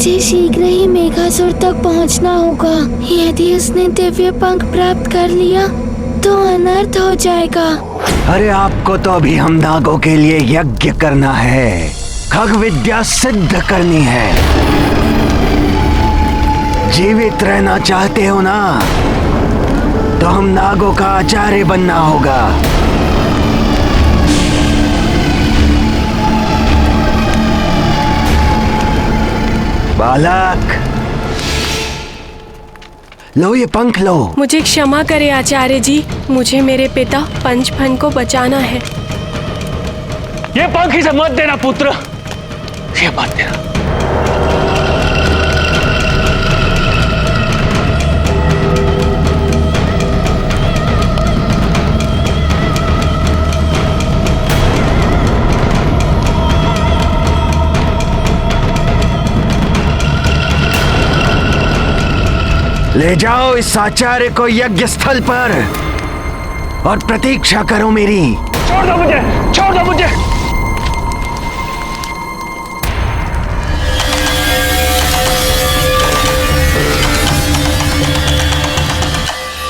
मुझे शीघ्र ही मेघासुर तक पहुंचना होगा। यदि उसने दिव्य पंख प्राप्त कर लिया तो अनर्थ हो जाएगा। अरे आपको तो अभी हम नागों के लिए यज्ञ करना है, खग विद्या सिद्ध करनी है। जीवित रहना चाहते हो ना, तो हम नागों का आचार्य बनना होगा। बालक, लो ये पंख लो। मुझे क्षमा करें आचार्य जी, मुझे मेरे पिता पंचफन को बचाना है। ये पंख इसे मत देना पुत्र, ये मत देना। ले जाओ इस आचार्य को यज्ञ स्थल पर और प्रतीक्षा करो मेरी। छोड़ दो मुझे, छोड़ दो मुझे।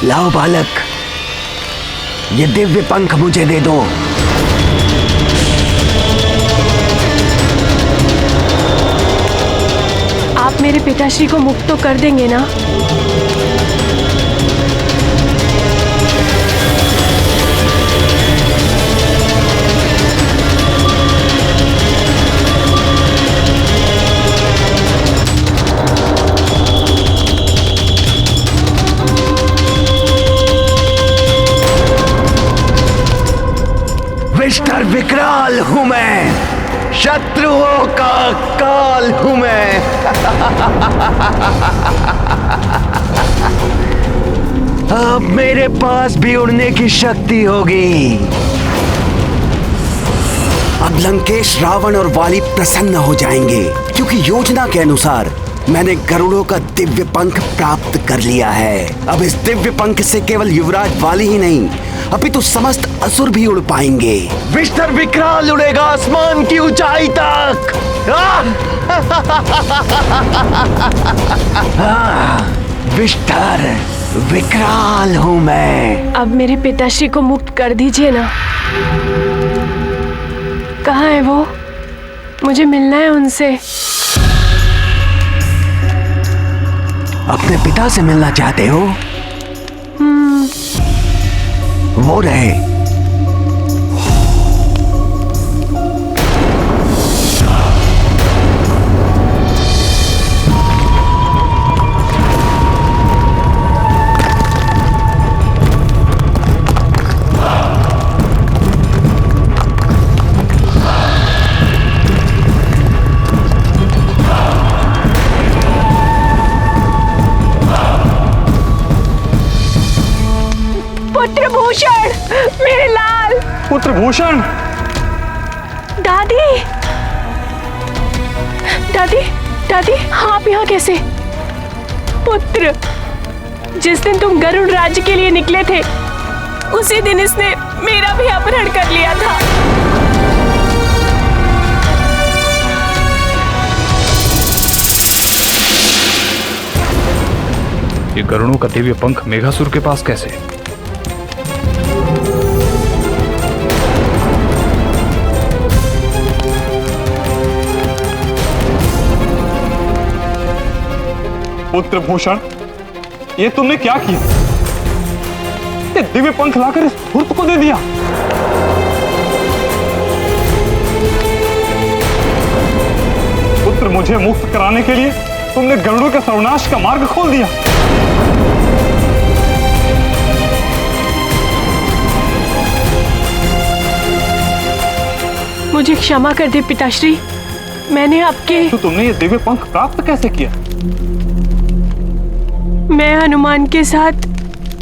लाओ बालक, ये दिव्य पंख मुझे दे दो। आप मेरे पिताश्री को मुक्त तो कर देंगे ना? विष्टर विकराल हूं मैं, शत्रुओं का काल हूं मैं। अब मेरे पास भी उड़ने की शक्ति होगी। अब लंकेश, रावण और वाली प्रसन्न हो जाएंगे, क्योंकि योजना के अनुसार मैंने गरुड़ों का दिव्य पंख प्राप्त कर लिया है। अब इस दिव्य पंख से केवल युवराज वाली ही नहीं, अपितु समस्त असुर भी उड़ पाएंगे। विष्टर विकराल उड़ेगा आसमान की ऊंचाई तक। विष्टर विकराल हूं मैं। अब मेरे पिताश्री को मुक्त कर दीजिए ना। कहाँ है वो? मुझे मिलना है उनसे। अपने पिता से मिलना चाहते हो? वो रहे। पुत्र भूषण, मेरे लाल। पुत्र भूषण। दादी, दादी, दादी, आप यहाँ कैसे? पुत्र, जिस दिन तुम गरुड़ राज्य के लिए निकले थे, उसी दिन इसने मेरा भी अपहरण कर लिया था। ये गरुड़ों का दिव्य पंख मेघासुर के पास कैसे? पुत्र भूषण, ये तुमने क्या किया? ये दिव्य पंख लाकर इस धूर्त को दे दिया। पुत्र, मुझे मुक्त कराने के लिए तुमने गरुड़ों के सर्वनाश का मार्ग खोल दिया। मुझे क्षमा कर दे पिताश्री, मैंने आपके। तो तुमने ये दिव्य पंख प्राप्त कैसे किया? मैं हनुमान के साथ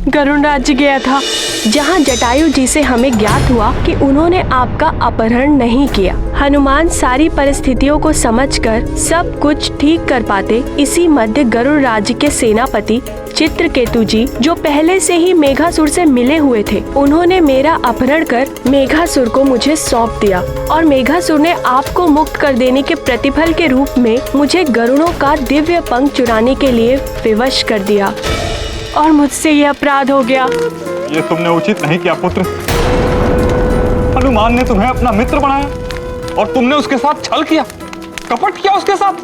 गरुड़ राज्य गया था। जहां जटायु जी से हमें ज्ञात हुआ कि उन्होंने आपका अपहरण नहीं किया। हनुमान सारी परिस्थितियों को समझकर सब कुछ ठीक कर पाते। इसी मध्य गरुड़ राज्य के सेनापति चित्रकेतु जी, जो पहले से ही मेघासुर से मिले हुए थे, उन्होंने मेरा अपहरण कर मेघासुर को मुझे सौंप दिया और मेघासुर ने आपको मुक्त कर देने के प्रतिफल के रूप में मुझे गरुड़ों का दिव्य पंख चुराने के लिए विवश कर दिया और मुझसे ये अपराध हो गया। ये तुमने उचित नहीं किया पुत्र। हनुमान ने तुम्हें अपना मित्र बनाया और तुमने उसके साथ छल किया, कपट किया उसके साथ।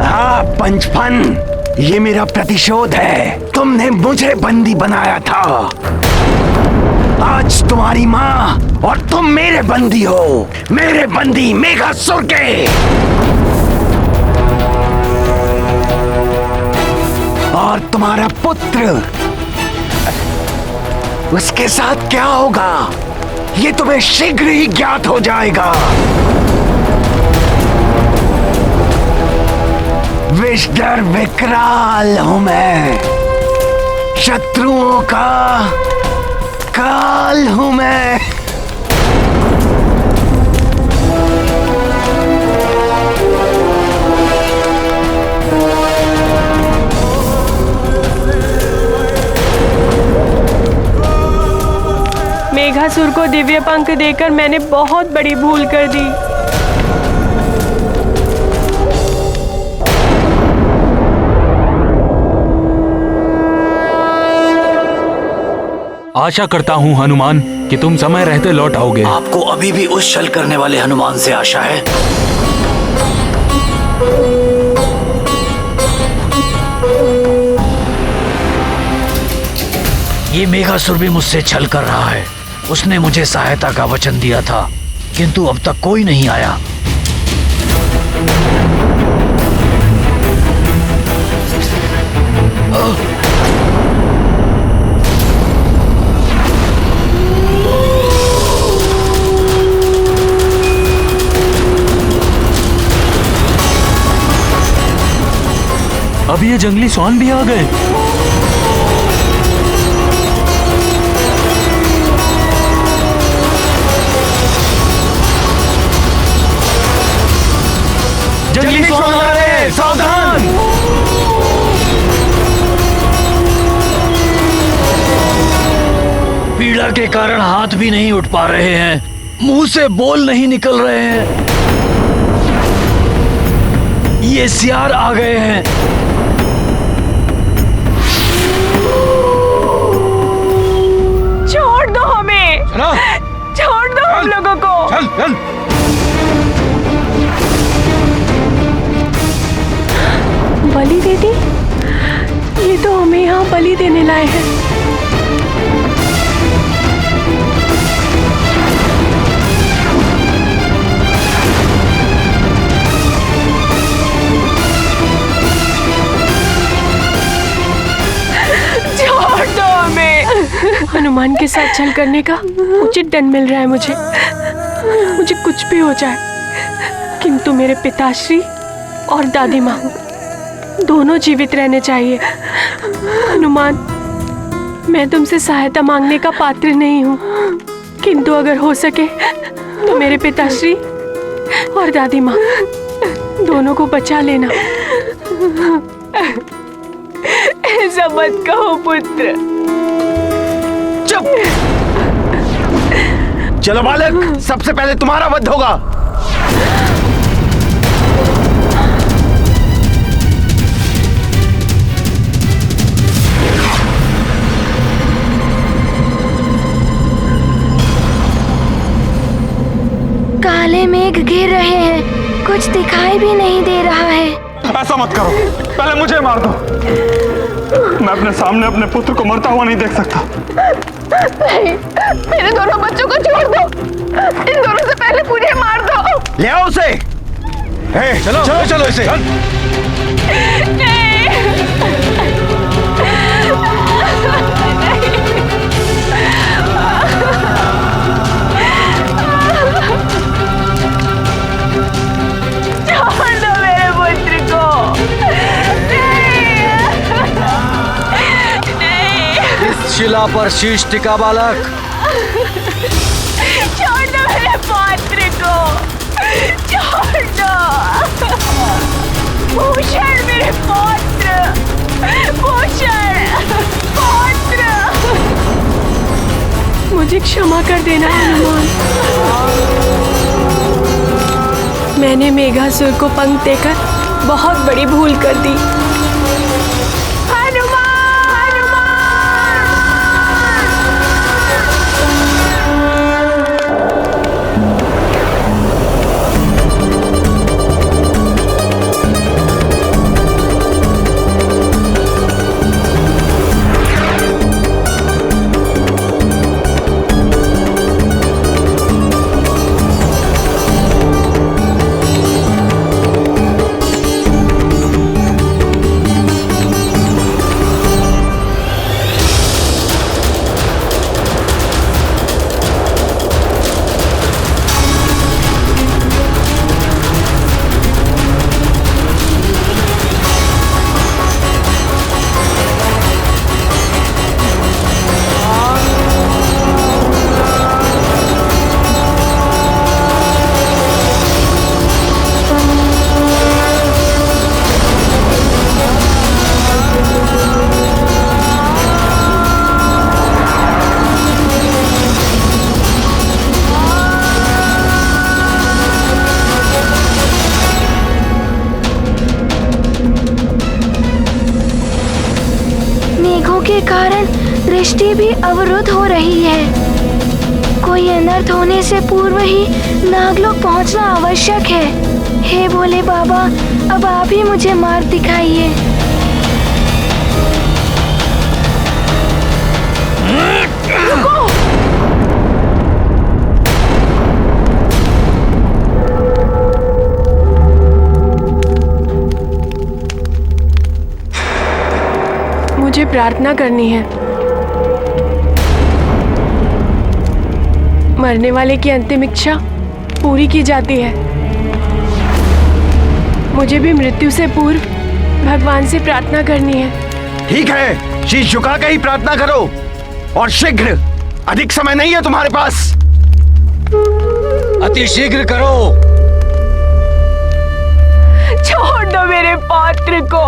हाँ पंचफन, ये मेरा प्रतिशोध है। तुमने मुझे बंदी बनाया था, आज तुम्हारी माँ और तुम मेरे बंदी हो, मेरे बंदी मेघासुर के। और तुम्हारा पुत्र, उसके साथ क्या होगा ये तुम्हें शीघ्र ही ज्ञात हो जाएगा। विषधर विकराल हूं मैं, शत्रुओं का काल हूं मैं। मेघासुर को दिव्य पंख देकर मैंने बहुत बड़ी भूल कर दी। आशा करता हूँ हनुमान कि तुम समय रहते लौट आओगे। आपको अभी भी उस छल करने वाले हनुमान से आशा है? ये मेघासुर भी मुझसे छल कर रहा है। उसने मुझे सहायता का वचन दिया था, किंतु अब तक कोई नहीं आया। अब ये जंगली स्वान भी आ गए। जंगली स्वान आ रहे हैं, सावधान। पीड़ा के कारण हाथ भी नहीं उठ पा रहे हैं, मुंह से बोल नहीं निकल रहे हैं। ये सियार आ गए हैं। छोड़ दो हमें, छोड़ दो हम लोगों को। चल चल। बलि दे दी? ये तो हमें यहाँ बलि देने लाए हैं। छोड़ दो हमें। हनुमान के साथ छल करने का उचित दंड मिल रहा है मुझे कुछ भी हो जाए, किंतु मेरे पिताश्री और दादी माँ दोनों जीवित रहने चाहिए। हनुमान, मैं तुमसे सहायता मांगने का पात्र नहीं हूँ, किंतु अगर हो सके तो मेरे पिताश्री और दादी माँ दोनों को बचा लेना। ऐसा मत कहो पुत्र। चुप। चलो बालक, सबसे पहले तुम्हारा वध होगा। काले मेघ घिर रहे हैं, कुछ दिखाई भी नहीं दे रहा है। ऐसा मत करो, पहले मुझे मार दो। मैं अपने सामने अपने पुत्र को मरता हुआ नहीं देख सकता। नहीं, मेरे दोनों बच्चों को छोड़ दो। इन दोनों से पहले मुझे मार दो। ले आओ उसे। चलो चलो चलो इसे। शिला पर शीश टिका बालक। छोड़ दो मेरे पौत्र को, छोड़ दो। भूषण मेरे पौत्र, भूषण पौत्र। मुझे क्षमा कर देना हनुमान। मैंने मेघासुर को पंख देकर बहुत बड़ी भूल कर दी। के कारण दृष्टि भी अवरुद्ध हो रही है। कोई अनर्थ होने से पूर्व ही नागलोक पहुंचना आवश्यक है। हे भोले बाबा, अब आप ही मुझे मार्ग दिखाइए। मुझे प्रार्थना करनी है। मरने वाले की अंतिम इच्छा पूरी की जाती है। मुझे भी मृत्यु से पूर्व भगवान से प्रार्थना करनी है। ठीक है, शीश झुका के ही प्रार्थना करो और शीघ्र। अधिक समय नहीं है तुम्हारे पास। अति शीघ्र करो। छोड़ दो मेरे पौत्र को।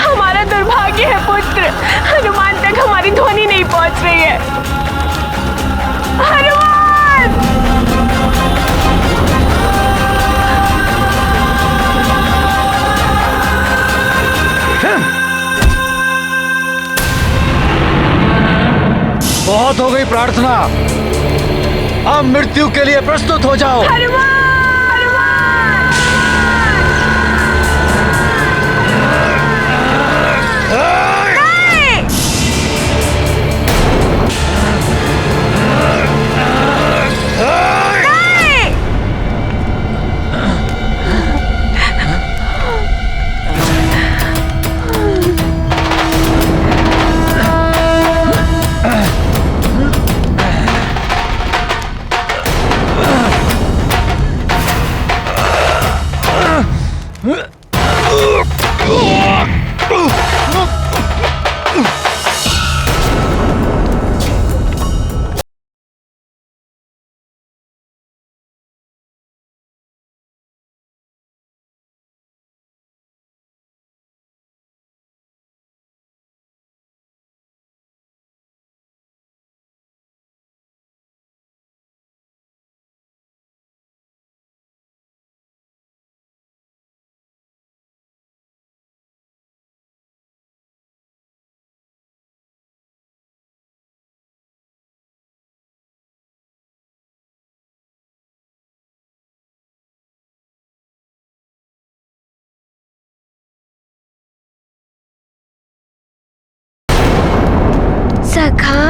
हमारा दुर्भाग्य है पुत्र, हनुमान तक हमारी ध्वनि नहीं पहुंच रही है। हनुमान! बहुत हो गई प्रार्थना, अब मृत्यु के लिए प्रस्तुत हो जाओ। हनुमान! सखा,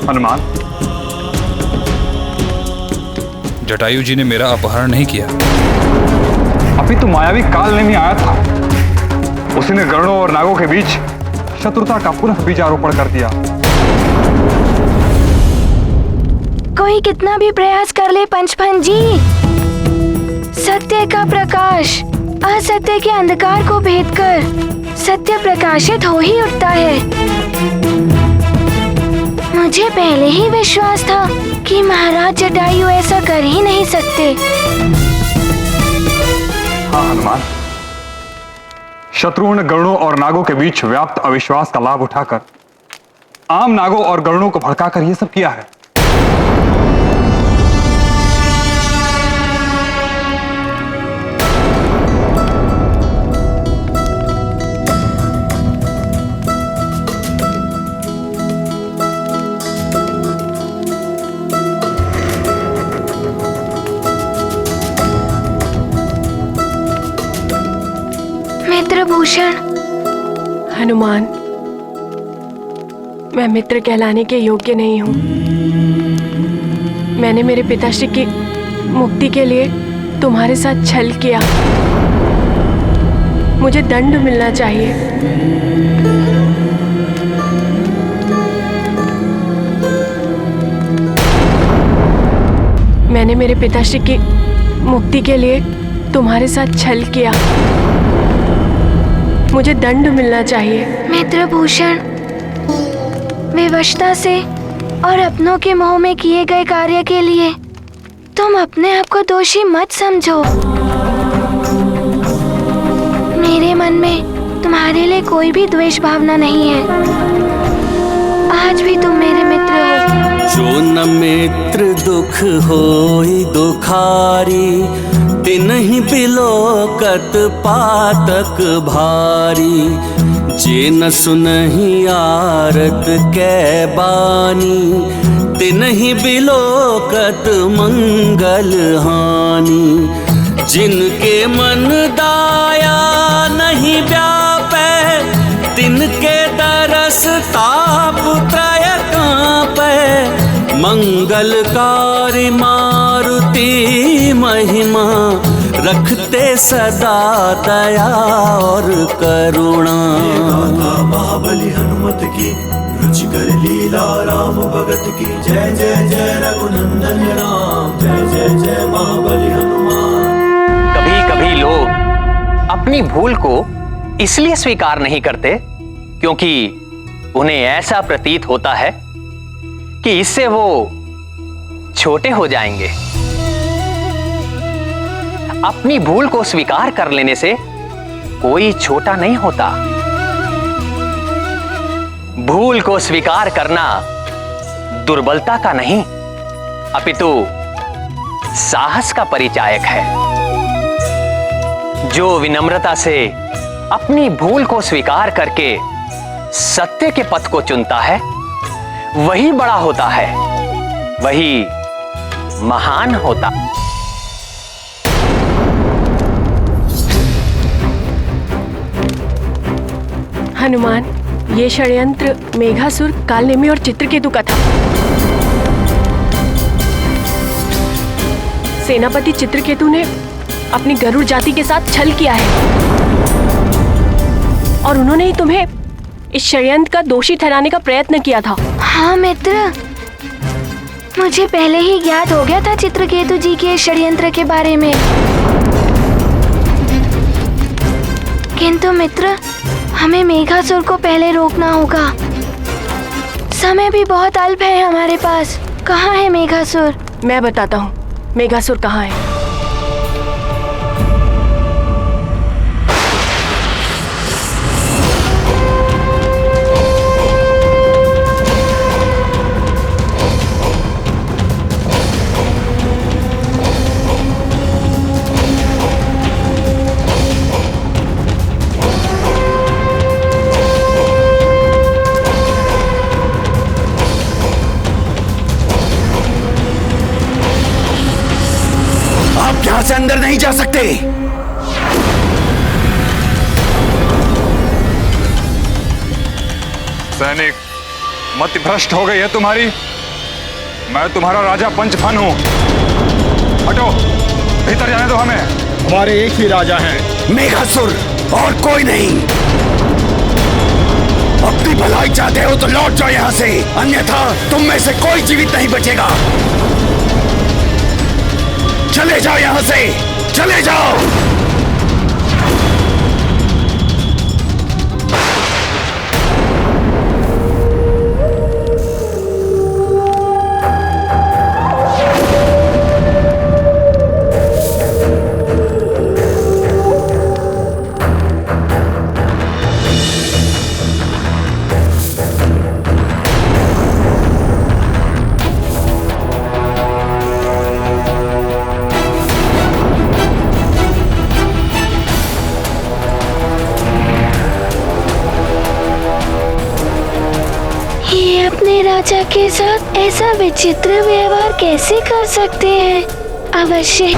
हनुमान, जटायु जी ने मेरा अपहरण नहीं किया। अभी तो मायावी काल ने भी आया था, उसने गरुड़ों और नागों के बीच शत्रुता का पुनः बीजारोपण कर दिया। कोई कितना भी प्रयास कर ले पंचफन जी, सत्य का प्रकाश असत्य के अंधकार को भेद कर सत्य प्रकाशित हो ही उठता है। मुझे पहले ही विश्वास था कि महाराज जटायु ऐसा कर ही नहीं सकते। हाँ हनुमान, शत्रुओं ने गरुड़ों और नागों के बीच व्याप्त अविश्वास का लाभ उठाकर आम नागों और गरुड़ों को भड़काकर यह सब किया है। मित्रभूषण, हनुमान, मैं मित्र कहलाने के योग्य नहीं हूँ। मैंने मेरे पिताश्री की मुक्ति के लिए तुम्हारे साथ छल किया। मुझे दंड मिलना चाहिए। मैंने मेरे पिताश्री की मुक्ति के लिए तुम्हारे साथ छल किया। मुझे दंड मिलना चाहिए। मित्रभूषण, विवशता से और अपनों के मोह में किए गए कार्य के लिए तुम अपने आप को दोषी मत समझो। मेरे मन में तुम्हारे लिए कोई भी द्वेष भावना नहीं है। आज भी तुम मेरे मित्र हो। जो न मित्र दुख होई दुखारी, तिनहि बिलोकत पातक भारी। जे न सुनहि आरत कै बानी, तिनहि बिलोकत मंगल हानि। जिनके मन दाया नहीं व्यापै, तिनके दरस ताप त्रय कांपै। मंगलकारी मारुति महिमा, रखते सदा दया और करुणा। महाबली हनुमत की, रुचिकर लीला राम भगत की। जय जय जय रघुनंदन राम, जय जय जय महाबली हनुमान। कभी कभी लोग अपनी भूल को इसलिए स्वीकार नहीं करते क्योंकि उन्हें ऐसा प्रतीत होता है कि इससे वो छोटे हो जाएंगे। अपनी भूल को स्वीकार कर लेने से कोई छोटा नहीं होता। भूल को स्वीकार करना दुर्बलता का नहीं, अपितु साहस का परिचायक है। जो विनम्रता से अपनी भूल को स्वीकार करके सत्य के पथ को चुनता है, वही बड़ा होता है, वही महान होता। हनुमान, ये षड्यंत्र मेघासुर, कालनेमी और चित्रकेतु का था। सेनापति चित्रकेतु ने अपनी गरुड़ जाति के साथ छल किया है और उन्होंने ही तुम्हें इस षड्यंत्र का दोषी ठहराने का प्रयत्न किया था। हाँ मित्र, मुझे पहले ही ज्ञात हो गया था चित्रकेतु जी के षड्यंत्र के बारे में। किंतु मित्र, हमें मेघासुर को पहले रोकना होगा। समय भी बहुत अल्प है हमारे पास। कहाँ है मेघासुर? मैं बताता हूँ मेघासुर कहाँ है। यहां से अंदर नहीं जा सकते। सैनिक, मति भ्रष्ट हो गई है तुम्हारी। मैं तुम्हारा राजा पंचफन हूं। हटो, भीतर जाने दो हमें। हमारे एक ही राजा हैं, मेघासुर, और कोई नहीं। अपनी भलाई चाहते हो तो लौट जाओ यहां से, अन्यथा तुम में से कोई जीवित नहीं बचेगा। चले जाओ यहां से, चले जाओ। अपने राजा के साथ ऐसा विचित्र व्यवहार कैसे कर सकते हैं? अवश्य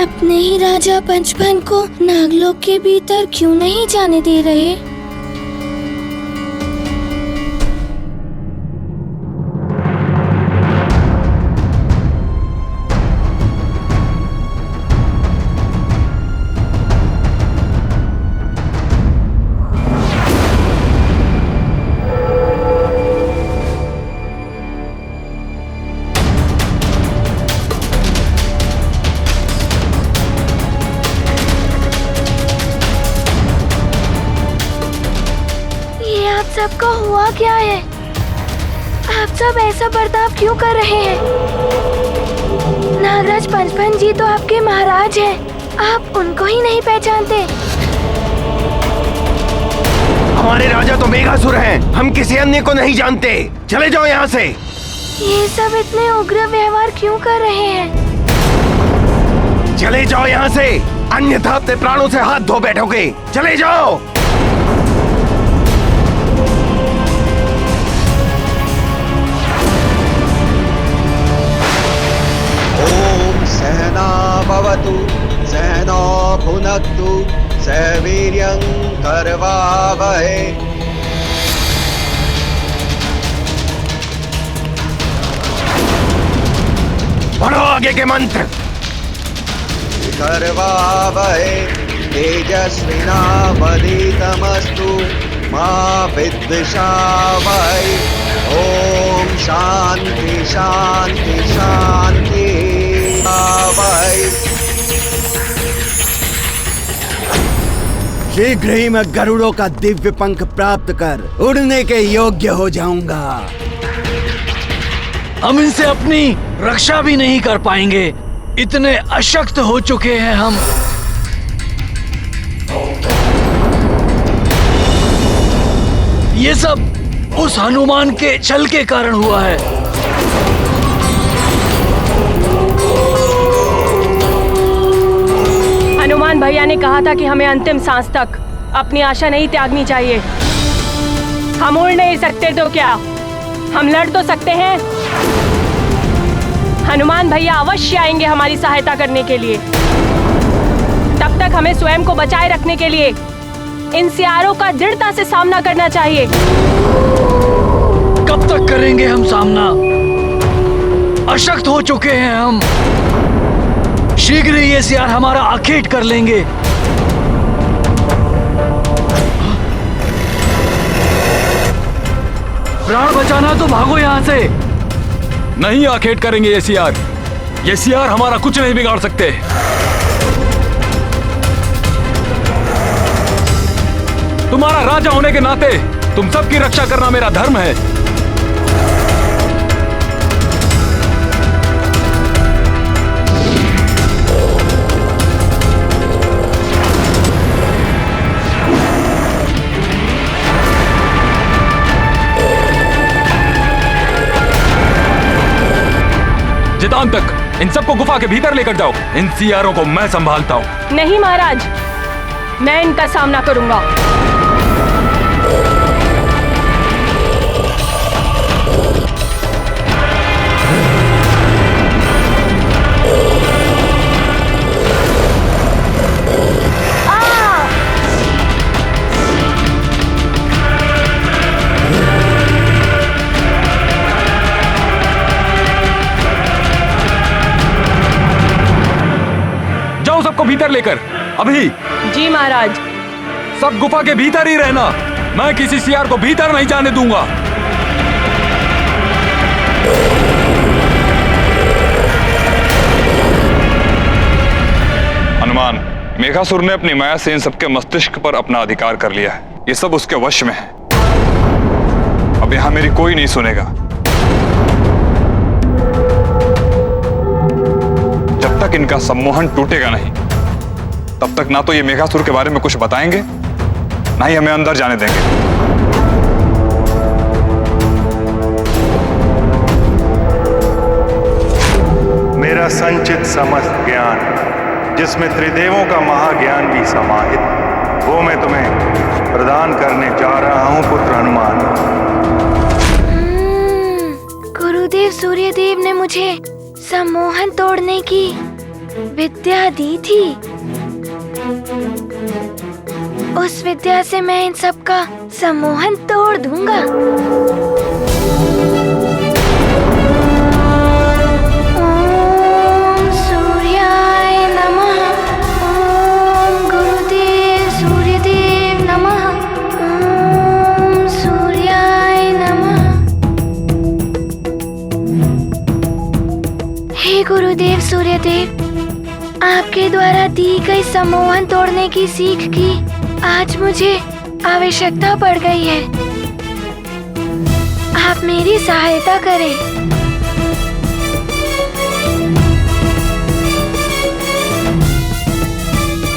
अपने ही राजा पंचफन को नागलोक के भीतर क्यों नहीं जाने दे रहे? सबका हुआ क्या है? आप सब ऐसा बर्ताव क्यों कर रहे हैं? नागराज पंचफन जी तो आपके महाराज हैं, आप उनको ही नहीं पहचानते? हमारे राजा तो मेघासुर हैं, हम किसी अन्य को नहीं जानते। चले जाओ यहाँ से। ये सब इतने उग्र व्यवहार क्यों कर रहे हैं? चले जाओ यहाँ से, अन्यथा अपने प्राणों से हाथ धो बैठोगे। चले जाओ। सहना भवतु सहनो भुनक्तु सवीर्यं करवावहै। पढ़ो आगे के मंत्र। करवावहै तेजस्विनावधीतमस्तु मा विद्विषावहै। ओम शांति शांति शांति। शीघ्र ही मैं गरुड़ों का दिव्य पंख प्राप्त कर उड़ने के योग्य हो जाऊंगा। हम इनसे अपनी रक्षा भी नहीं कर पाएंगे, इतने अशक्त हो चुके हैं हम। ये सब उस हनुमान के छल के कारण हुआ है। हनुमान भैया ने कहा था कि हमें अंतिम सांस तक अपनी आशा नहीं त्यागनी चाहिए। हम उड़ नहीं सकते तो क्या, हम लड़ तो सकते हैं। हनुमान भैया अवश्य आएंगे हमारी सहायता करने के लिए। तब तक हमें स्वयं को बचाए रखने के लिए इन सियारों का दृढ़ता से सामना करना चाहिए। कब तक करेंगे हम सामना? अशक्त हो चुके हैं हम। शीघ्र ही ये सियार हमारा आखेट कर लेंगे। प्राण बचाना तो भागो यहाँ से। नहीं आखेट करेंगे ये सियार हमारा कुछ नहीं बिगाड़ सकते। तुम्हारा राजा होने के नाते तुम सबकी रक्षा करना मेरा धर्म है। शाम तक इन सबको गुफा के भीतर लेकर जाओ। इन सियारों को मैं संभालता हूँ। नहीं महाराज, मैं इनका सामना करूंगा। सबको भीतर लेकर अभी। जी महाराज। सब गुफा के भीतर ही रहना, मैं किसी सियार को भीतर नहीं जाने दूंगा। हनुमान, मेघासुर ने अपनी माया से इन सबके मस्तिष्क पर अपना अधिकार कर लिया है। ये सब उसके वश में है। अब यहां मेरी कोई नहीं सुनेगा। जब तक इनका सम्मोहन टूटेगा नहीं, तब तक ना तो ये मेघासुर के बारे में कुछ बताएंगे, ना ही हमें अंदर जाने देंगे। मेरा संचित समस्त ज्ञान, जिसमें त्रिदेवों का महाज्ञान भी समाहित, वो मैं तुम्हें प्रदान करने जा रहा हूं पुत्र हनुमान। गुरुदेव सूर्यदेव ने मुझे सम्मोहन तोड़ने की विद्या दी थी। उस विद्या से मैं इन सब का सम्मोहन तोड़ दूंगा। ओम सूर्याय नमः। ओम गुरुदेव सूर्यदेव नमः। ओम सूर्याय नमः। हे गुरुदेव सूर्यदेव, आपके द्वारा दी गई सम्मोहन तोड़ने की सीख की आज मुझे आवश्यकता पड़ गई है। आप मेरी सहायता करें।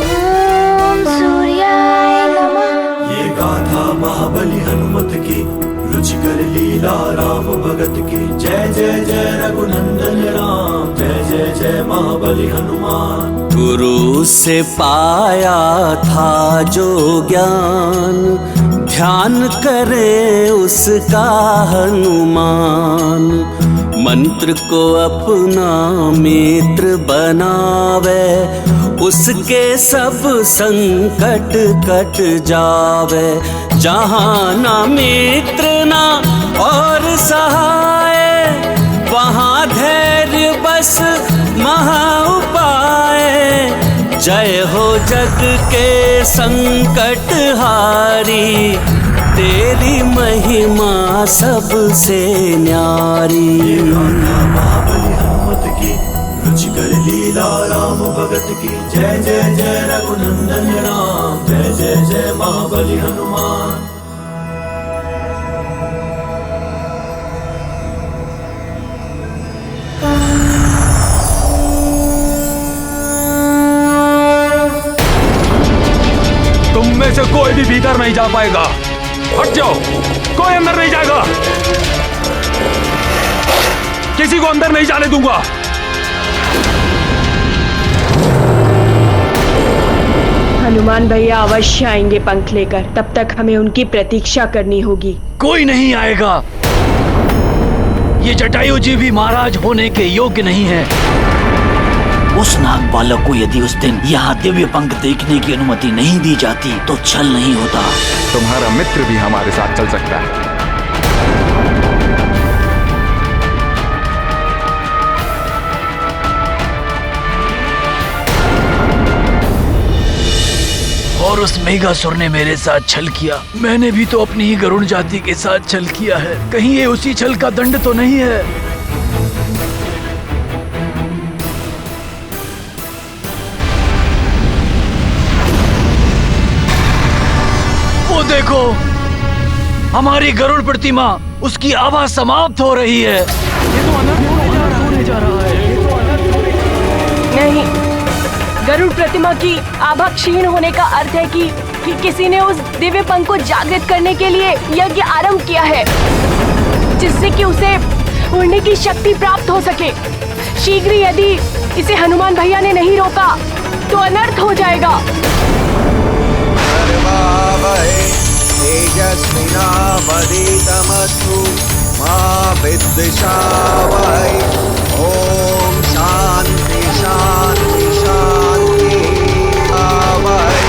ओम सूर्याय नमः। ये गाथा महाबली हनुमत की, रुचिकर लीला राम भगत की। जय जय जय रघुनंदन राम, जय जय जय महाबली हनुमान। गुरु से पाया था जो ज्ञान, ध्यान करे उसका हनुमान। मंत्र को अपना मित्र बनावे, उसके सब संकट कट जावे। जहाँ ना मित्र ना और सहाय, वहाँ धैर्य बस महा उपाय। जय हो जग के संकट हारी, तेरी महिमा सबसे न्यारी। महाबली हनुमत की, रुचिकर लीला राम भगत की। जय जय जय रघुनंदन राम, जय जय जय महाबली हनुमान। तुम में से कोई भी भीतर नहीं जा पाएगा। हट जाओ, कोई अंदर नहीं जाएगा। किसी को अंदर नहीं जाने दूंगा। हनुमान भैया अवश्य आएंगे पंख लेकर, तब तक हमें उनकी प्रतीक्षा करनी होगी। कोई नहीं आएगा। ये जटायु जी भी महाराज होने के योग्य नहीं है। उस नाग बालक को यदि उस दिन यहाँ दिव्य पंख देखने की अनुमति नहीं दी जाती तो छल नहीं होता। तुम्हारा मित्र भी हमारे साथ चल सकता है। और उस मेघासुर ने मेरे साथ छल किया। मैंने भी तो अपनी ही गरुड़ जाति के साथ छल किया है। कहीं ये उसी छल का दंड तो नहीं है? वो देखो, हमारी गरुड़ प्रतिमा, उसकी आभा समाप्त हो रही है। ये तो अनर्थ होने जा रहा है। नहीं, गरुड़ प्रतिमा की आभा क्षीण होने का अर्थ है कि किसी ने उस दिव्य पंख को जागृत करने के लिए यज्ञ आरंभ किया है, जिससे कि उसे उड़ने की शक्ति प्राप्त हो सके। शीघ्र यदि इसे हनुमान भैया ने नहीं रोका तो अनर्थ हो जाएगा। तेजस्विनावधीतमस्तु मा विद्विषावहै। ओम शांति शांति शांति आवहै।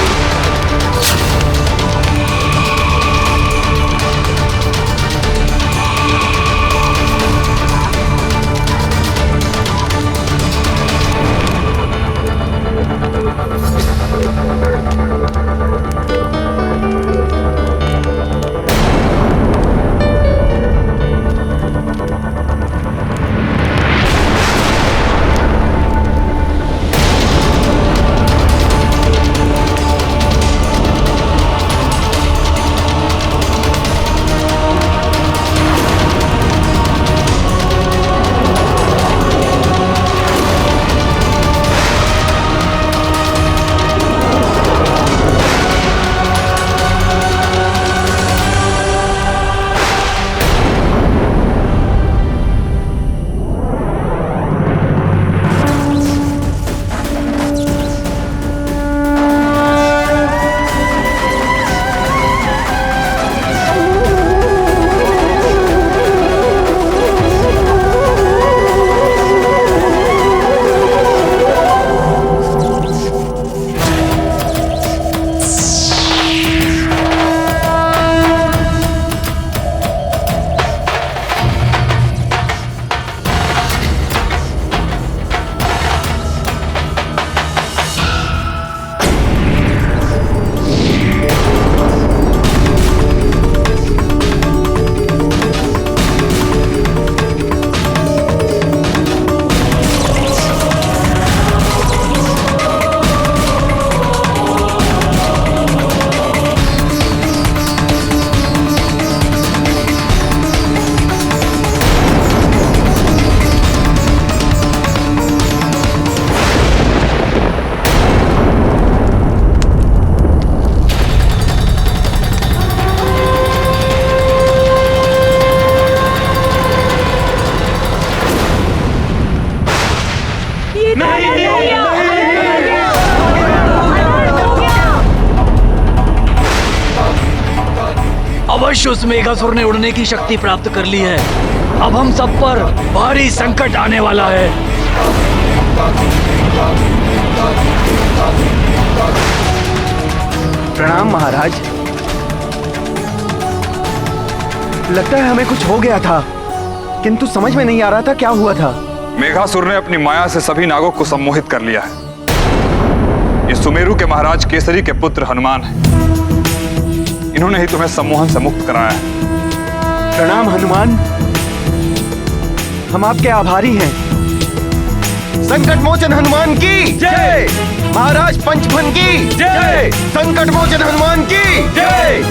अवश्य उस मेघासुर ने उड़ने की शक्ति प्राप्त कर ली है। अब हम सब पर भारी संकट आने वाला है। प्रणाम महाराज। लगता है हमें कुछ हो गया था, किंतु समझ में नहीं आ रहा था क्या हुआ था। मेघासुर ने अपनी माया से सभी नागों को सम्मोहित कर लिया है। ये सुमेरु के महाराज केसरी के पुत्र हनुमान हैं। इन्होंने ही तुम्हें सम्मोहन से मुक्त कराया है। प्रणाम हनुमान, हम आपके आभारी हैं। संकट मोचन हनुमान की जय। महाराज पंचफन की जय। संकट मोचन हनुमान की जय।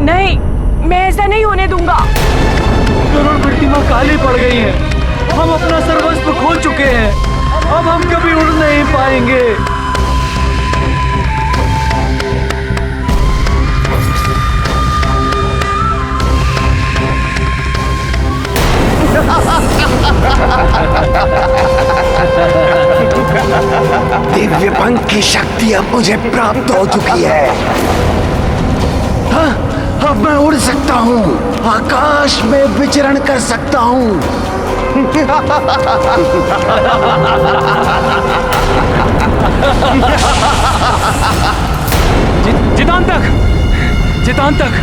नहीं, मैं ऐसा नहीं होने दूंगा। गरुड़ प्रतिमा काली पड़ गई है। हम अपना सर्वस्व खो चुके हैं। अब हम कभी उड़ नहीं पाएंगे। दिव्य पंख की शक्ति अब मुझे प्राप्त हो चुकी है। हाँ, अब मैं उड़ सकता हूँ, आकाश में विचरण कर सकता हूँ। जितांतक, जितांतक,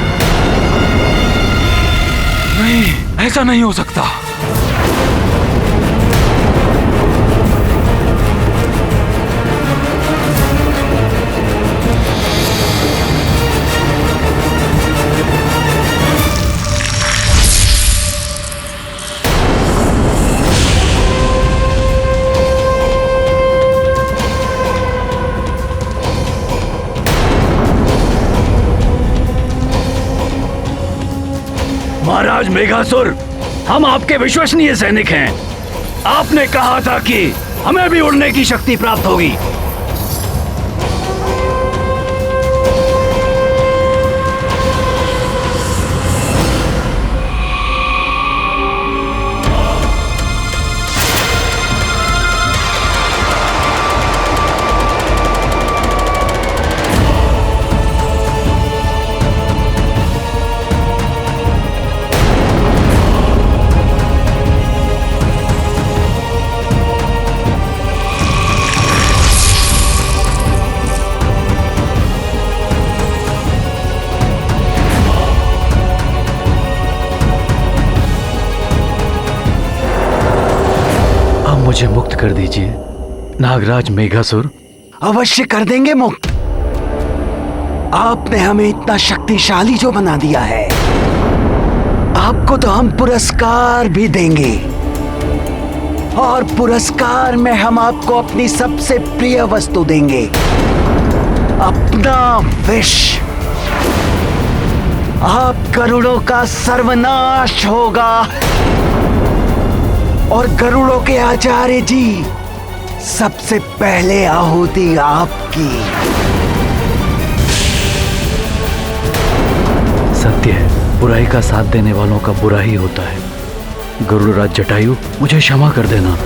नहीं, ऐसा नहीं हो सकता। महाराज मेघासुर, हम आपके विश्वसनीय सैनिक हैं। आपने कहा था कि हमें भी उड़ने की शक्ति प्राप्त होगी। मुझे मुक्त कर दीजिए नागराज मेघासुर। अवश्य कर देंगे मुक्त। आपने हमें इतना शक्तिशाली जो बना दिया है, आपको तो हम पुरस्कार भी देंगे, और पुरस्कार में हम आपको अपनी सबसे प्रिय वस्तु देंगे, अपना विष। आप गरुड़ों का सर्वनाश होगा और गरुड़ों के आचार्य जी सबसे पहले आहुति आपकी। सत्य है, बुराई का साथ देने वालों का बुरा ही होता है। गरुड़राज जटायु, मुझे क्षमा कर देना।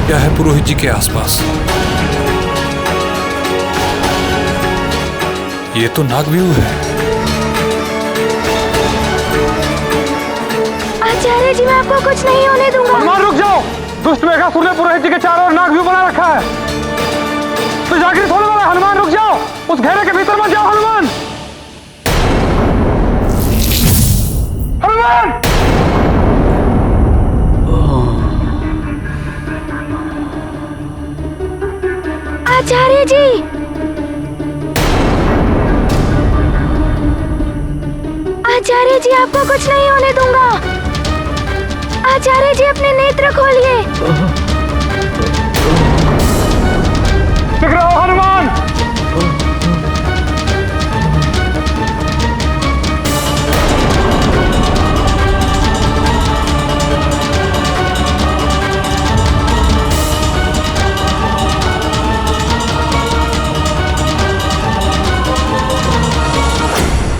क्या है पुरोहित जी के आसपास? ये तो नागव्यूह है। आचार्य जी, मैं आपको कुछ नहीं होने दूंगा। हनुमान, रुक जाओ। दुष्ट मेघासुर ने पुरोहित जी के चारों ओर नागव्यूह बना रखा है, तो जागृत होने वाला। हनुमान रुक जाओ, उस घेरे के भीतर मत जाओ। हनुमान, हनुमान! आचार्य जी, आचार्य जी, आपको कुछ नहीं होने दूंगा। आचार्य जी, अपने नेत्र खोलिए। टकराओ हनुमान।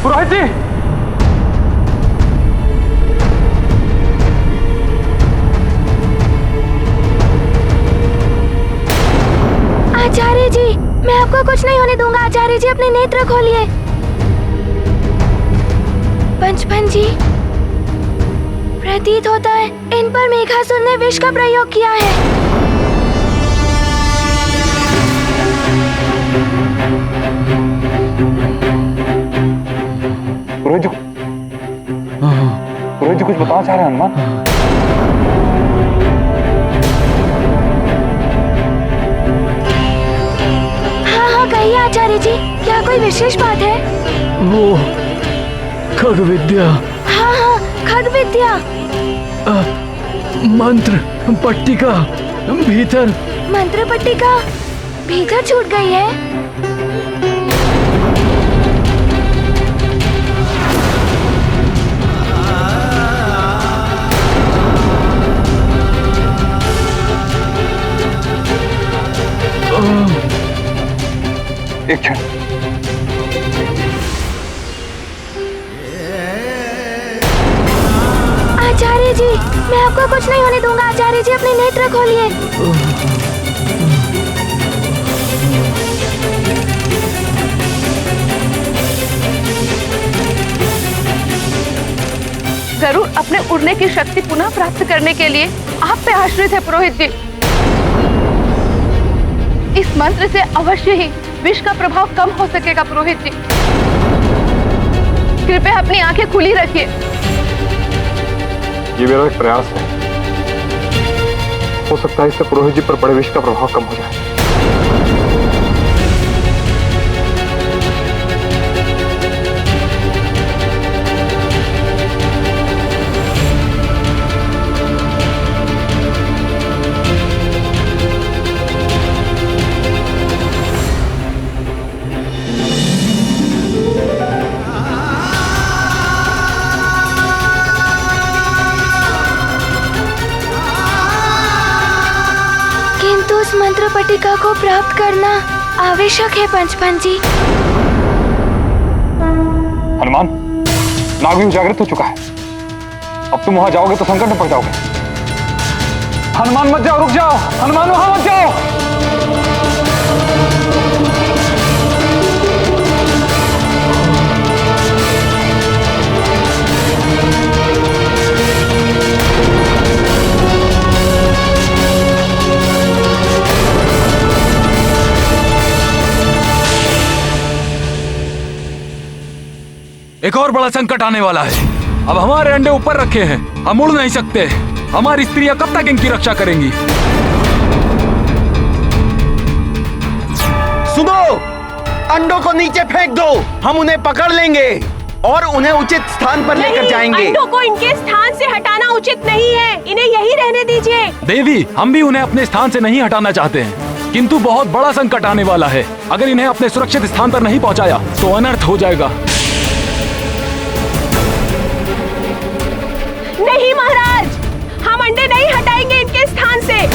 पुरोहित जी, आचार्य जी, मैं आपको कुछ नहीं होने दूंगा। आचार्य जी, अपने नेत्र खोलिए। पंचपन जी, प्रतीत होता है इन पर मेघासुर ने विष का प्रयोग किया है। पुरोहित जी कुछ बताना चाह रहे हैं हनुमान? हाँ, कहिए आचार्य जी, क्या कोई विशेष बात है? वो खग विद्या। हाँ, खग विद्या। मंत्र पट्टिका भीतर। मंत्र पट्टिका भीतर छूट गई है। एक क्षण। जी, मैं आपको कुछ नहीं होने दूंगा। आचार्य जी, अपने नेत्र खोलिए। गरुड़ अपने उड़ने की शक्ति पुनः प्राप्त करने के लिए आप पे आश्रित है पुरोहित जी। इस मंत्र से अवश्य ही विष का प्रभाव कम हो सकेगा पुरोहित जी। कृपया अपनी आंखें खुली रखिए। ये मेरा एक प्रयास है, हो सकता है इससे पुरोहित जी पर बड़े विष का प्रभाव कम हो जाए। उस मंत्र पट्टिका को प्राप्त करना आवश्यक है पंचपन जी। हनुमान, नागव्यूह जागृत हो चुका है। अब तुम वहां जाओगे तो संकट में पड़ जाओगे। हनुमान मत जाओ, रुक जाओ। हनुमान वहां मत जाओ। एक और बड़ा संकट आने वाला है। अब हमारे अंडे ऊपर रखे हैं, हम उड़ नहीं सकते। हमारी स्त्रियां कब तक इनकी रक्षा करेंगी? सुनो, अंडों को नीचे फेंक दो, हम उन्हें पकड़ लेंगे और उन्हें उचित स्थान पर लेकर जाएंगे। अंडों को इनके स्थान से हटाना उचित नहीं है, इन्हें यही रहने दीजिए। देवी, हम भी उन्हें अपने स्थान से नहीं हटाना चाहते हैं, किंतु बहुत बड़ा संकट आने वाला है। अगर इन्हें अपने सुरक्षित स्थान पर नहीं पहुंचाया तो अनर्थ हो जाएगा। नहीं महाराज, हम अंडे नहीं हटाएंगे इनके स्थान से।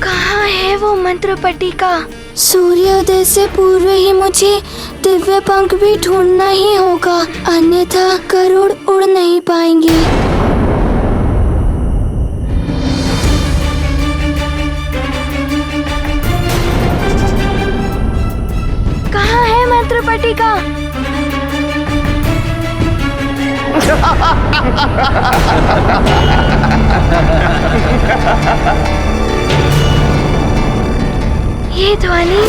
कहाँ है वो मंत्र पट्टिका? सूर्योदय से पूर्व ही मुझे दिव्य पंख भी ढूंढना ही होगा, अन्यथा गरुड़ उड़ नहीं पाएंगे। कहाँ है मंत्र पट्टिका? ये ध्वनि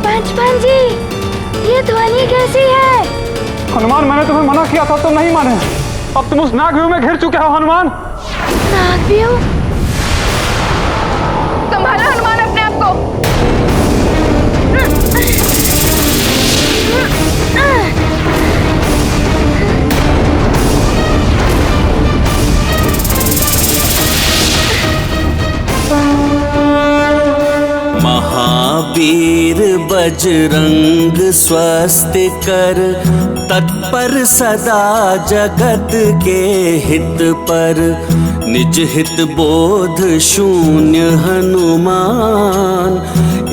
पंचपन जी, ये ध्वनि कैसी है? हनुमान, मैंने तुम्हें मना किया था, तुम नहीं माने। अब तुम उस नागव्यूह में घिर चुके हो हनुमान। नागव्यूह? संभालो हनुमान अपने आप को। महावीर बजरंग स्वस्ति कर, तत्पर सदा जगत के हित पर। निज हित बोध शून्य हनुमान,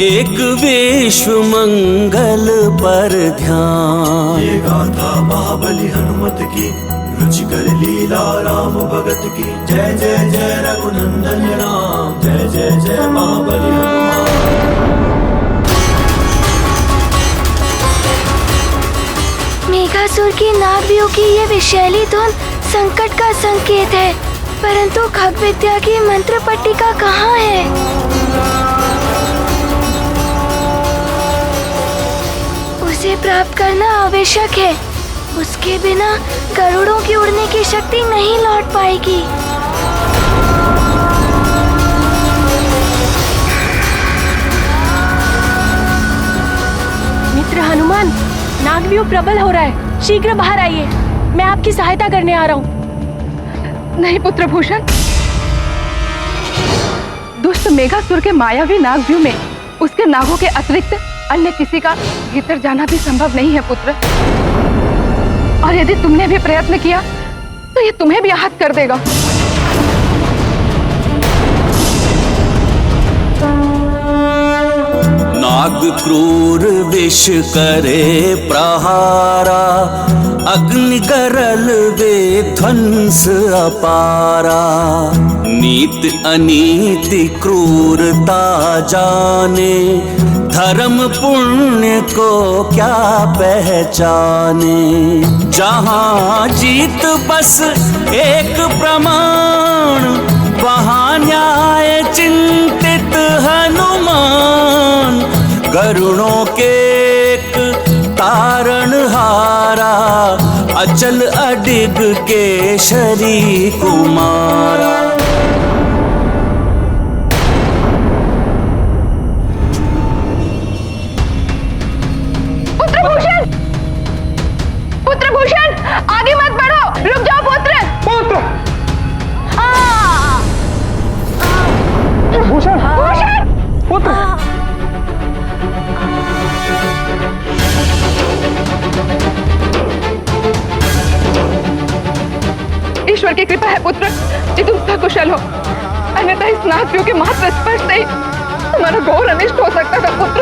एक विश्व मंगल पर ध्यान। ये गाथा महाबली हनुमत की, रुचिकर लीला राम भगत की। जय जय जय रघुनंदन राम, जय जय जय महाबली हनुमान। मेघासुर की नागव्यूह की ये विषैली धुन संकट का संकेत है, परंतु खग विद्या की मंत्र पट्टिका कहाँ है? उसे प्राप्त करना आवश्यक है, उसके बिना गरुड़ों की उड़ने की शक्ति नहीं लौट पाएगी। मित्र हनुमान, नागव्यूह प्रबल हो रहा है, शीघ्र बाहर आइए। मैं आपकी सहायता करने आ रहा हूँ। नहीं पुत्र भूषण, दुष्ट मेघासुर के मायावी नागव्यूह में उसके नागों के अतिरिक्त अन्य किसी का भीतर जाना भी संभव नहीं है पुत्र। और यदि तुमने भी प्रयत्न किया तो ये तुम्हें भी आहत कर देगा। नाग क्रूर विष करे प्रहारा, अग्नि गरल वे ध्वंस अपारा। नीत अनीति क्रूरता जाने, धर्म पुण्य को क्या पहचाने। जहाँ जीत बस एक प्रमाण, वहाँ न्याय चिंतित हनुमान। गरुड़ों के एक तारण हारा, अचल अडिग केशरी कुमारा। पुत्रभूषण, आगे मत बढ़ो, रुक जाओ पुत्र। भूषण, भूषण, पुत्र। ईश्वर की कृपा है पुत्र कि तुम सकुशल हो, अन्यथा इस नागव्यूह के मात्र स्पर्श से ही तुम्हारा घोर अनिष्ट हो सकता था पुत्र।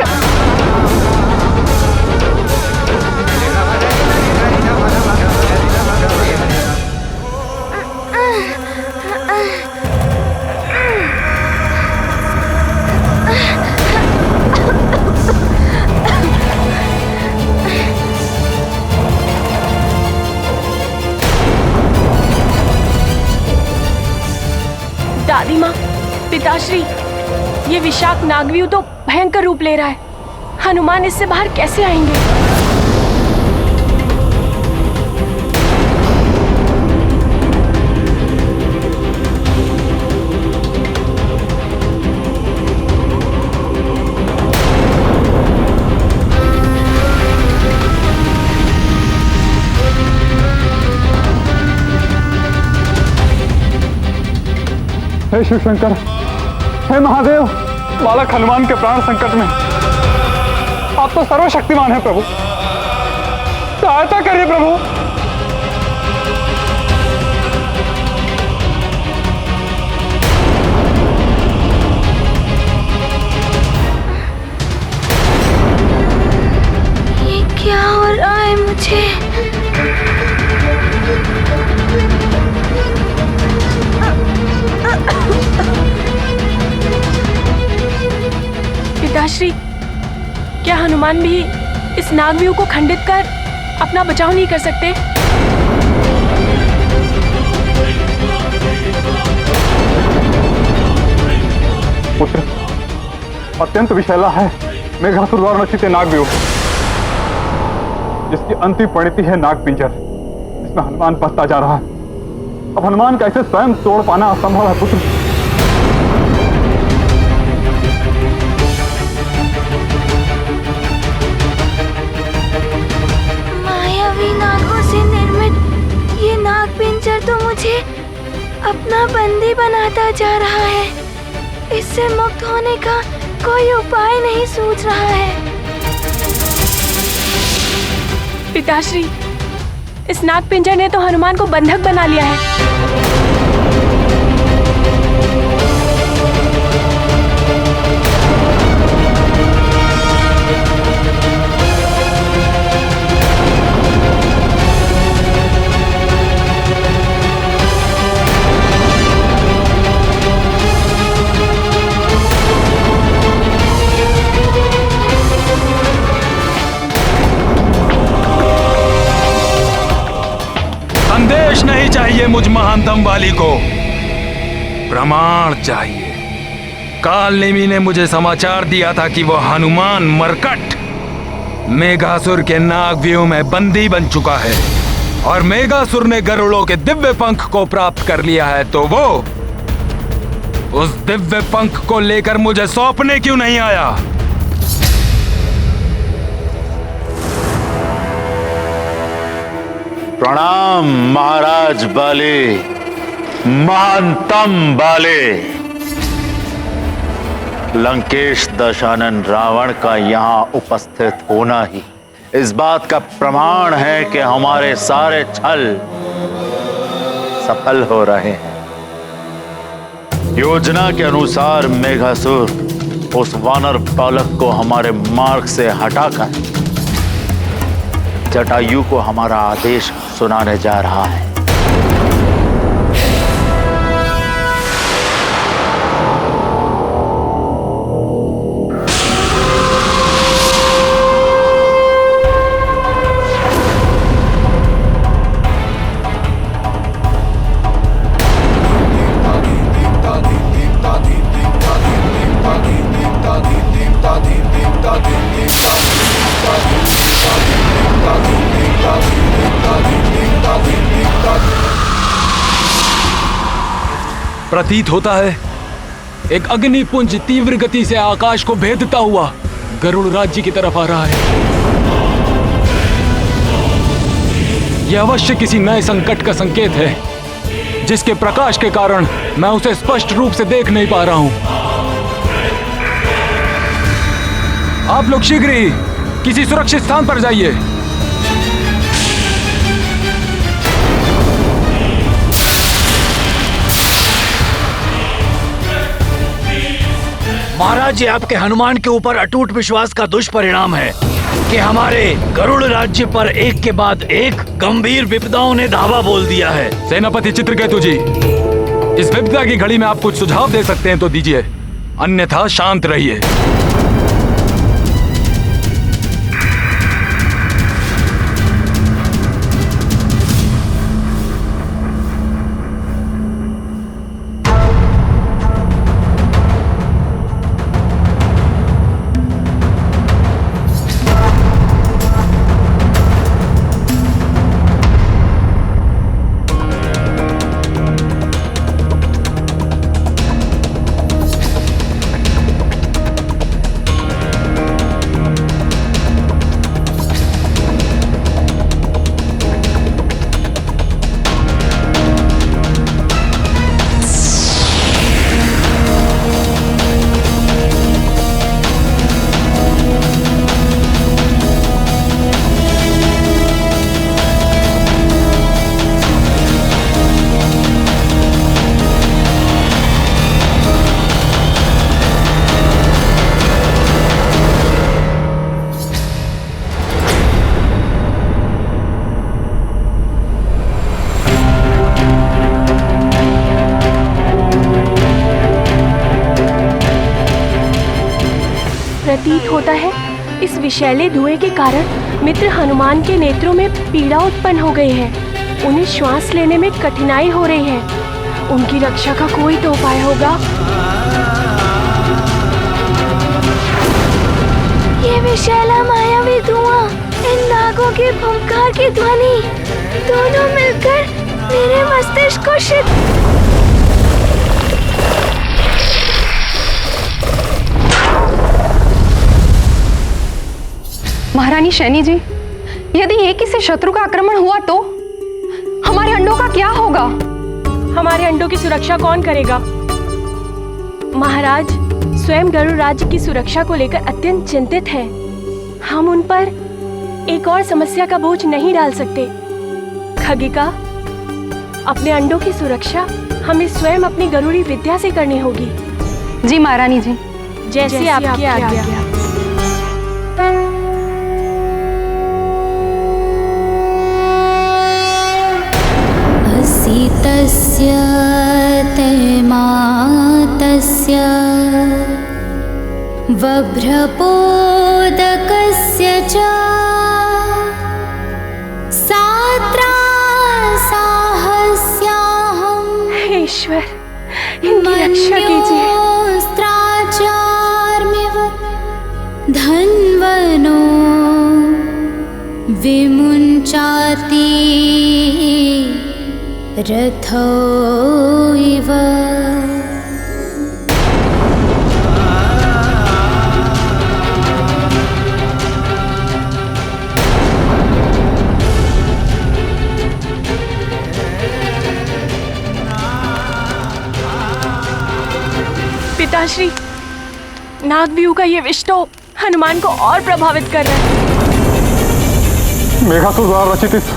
दादी माँ, पिताश्री, ये विषाक्त नागव्यूह तो भयंकर रूप ले रहा है। हनुमान इससे बाहर कैसे आएंगे? हे शिव शंकर, हे महादेव, बालक हनुमान के प्राण संकट में। आप तो सर्वशक्तिमान हैं प्रभु, सहायता करिए प्रभु। ये क्या हो रहा है मुझे? पिताश्री, क्या हनुमान भी इस नागव्यूह को खंडित कर अपना बचाव नहीं कर सकते? पुत्र, अत्यंत विषैला है मेघासुर द्वारा रचित नागव्यूह, जिसकी अंतिम परिणति है नागपिंजर। इसमें हनुमान फंसता जा रहा है। अब हनुमान का इसे स्वयं तोड़ पाना असंभव है पुत्र। मायावी नागों से निर्मित ये नागपिंजर तो मुझे अपना बंदी बनाता जा रहा है। इससे मुक्त होने का कोई उपाय नहीं सूझ रहा है। पिताश्री, इस नागपिंजर ने तो हनुमान को बंधक बना लिया है। संदेश नहीं चाहिए मुझ महानतम वाली को, प्रमाण चाहिए। कालनेमी ने मुझे समाचार दिया था कि वह हनुमान मरकट मेघासुर के नागव्यूह में बंदी बन चुका है और मेघासुर ने गरुड़ों के दिव्य पंख को प्राप्त कर लिया है। तो वो उस दिव्य पंख को लेकर मुझे सौंपने क्यों नहीं आया? प्रणाम महाराज बाली, महानतम बाले। लंकेश दशानन रावण का यहाँ उपस्थित होना ही इस बात का प्रमाण है कि हमारे सारे छल सफल हो रहे हैं। योजना के अनुसार मेघासुर उस वानर बालक को हमारे मार्ग से हटाकर जटायु को हमारा आदेश सुनाने जा रहा है। प्रतीत होता है एक अग्निपुंज तीव्र गति से आकाश को भेदता हुआ गरुड़ राज्य की तरफ आ रहा है। यह अवश्य किसी नए संकट का संकेत है, जिसके प्रकाश के कारण मैं उसे स्पष्ट रूप से देख नहीं पा रहा हूं। आप लोग शीघ्र ही किसी सुरक्षित स्थान पर जाइए। महाराज, ये आपके हनुमान के ऊपर अटूट विश्वास का दुष्परिणाम है कि हमारे गरुड़ राज्य पर एक के बाद एक गंभीर विपदाओं ने धावा बोल दिया है। सेनापति चित्रकेतु जी, इस विपदा की घड़ी में आप कुछ सुझाव दे सकते हैं तो दीजिए, अन्यथा शांत रहिए। प्रतीत होता है इस विषैले धुएं के कारण मित्र हनुमान के नेत्रों में पीड़ा उत्पन्न हो गई है। उन्हें श्वास लेने में कठिनाई हो रही है। उनकी रक्षा का कोई तो उपाय होगा। ये विशैला मायावी धुआं, इन नागों के फुंकार की ध्वनि, दोनों मिलकर मेरे मस्तिष्क को महारानी शैनी जी, यदि एक ही से शत्रु का आक्रमण हुआ तो हमारे अंडों का क्या होगा? हमारे अंडों की सुरक्षा कौन करेगा? महाराज स्वयं गरुड़ राज्य की सुरक्षा को लेकर अत्यंत चिंतित हैं। हम उन पर एक और समस्या का बोझ नहीं डाल सकते। खगिका, अपने अंडों की सुरक्षा हमें स्वयं अपनी गरुड़ी विद्या से करनी होगी। जी महारानी जी, जैसी आपकी आज्ञा। तस्य तैमातस्य वभ्रपोदकस्य च साहस्याहं। ईश्वर, इनकी रक्षा कीजिए। मन्योऽस्त्राचार्मिव धन्वनो विमुञ्चाति रथो इव। पिताश्री, नागव्यूह का ये विष तो हनुमान को और प्रभावित कर रहा है। मेघासुर द्वारा रचित इस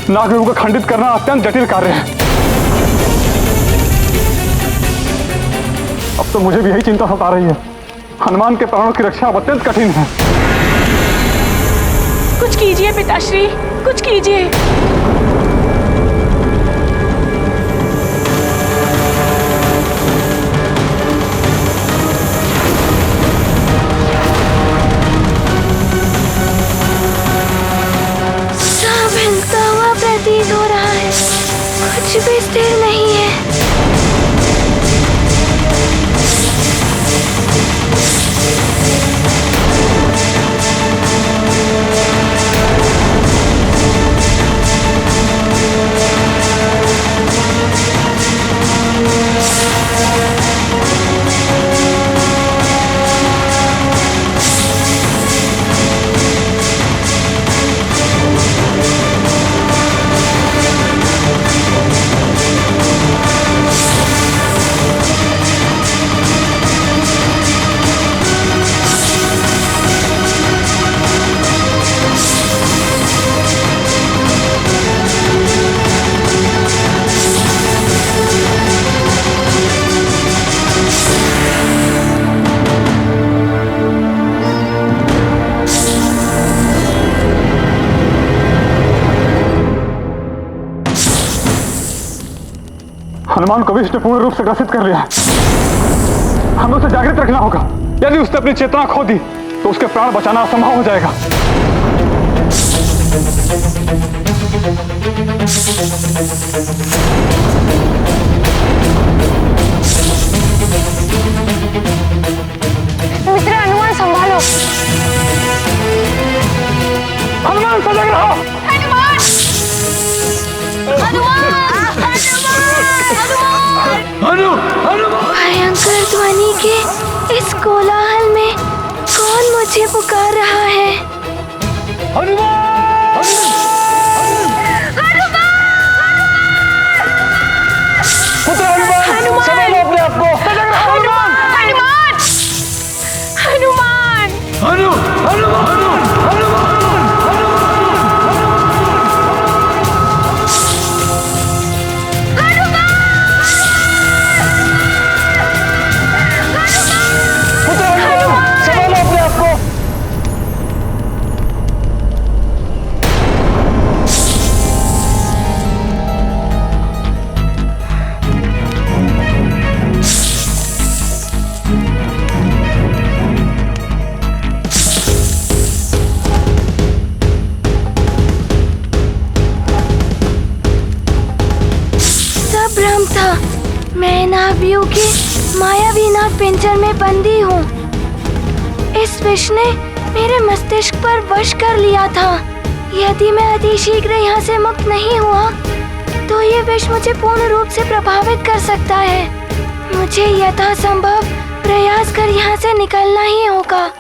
नागव्यूह को खंडित करना अत्यंत जटिल कार्य है। अब तो मुझे भी यही चिंता सता रही है। हनुमान के प्राणों की रक्षा अब अत्यंत कठिन है। कुछ कीजिए पिताश्री, कुछ कीजिए। सब हिलता हुआ प्रतीत हो रहा है, कुछ भी स्थिर नहीं है। हनुमान को विष ने पूर्ण रूप से ग्रसित कर लिया है। हमें उसे जागृत रखना होगा। यदि उसने अपनी चेतना खो दी तो उसके प्राण बचाना असंभव हो जाएगा। मित्र हनुमान, संभालो। हनुमान सजग रहो। हनुमान! भयंकर ध्वनि के इस कोलाहल में कौन मुझे पुकार रहा है? भ्रम था। मैं नागव्यूह के मायावी नाग पिंजर में बंदी हूँ। इस विष ने मेरे मस्तिष्क पर वश कर लिया था। यदि मैं अतिशीघ्र यहाँ से मुक्त नहीं हुआ तो ये विष मुझे पूर्ण रूप से प्रभावित कर सकता है। मुझे यथासंभव प्रयास कर यहाँ से निकलना ही होगा।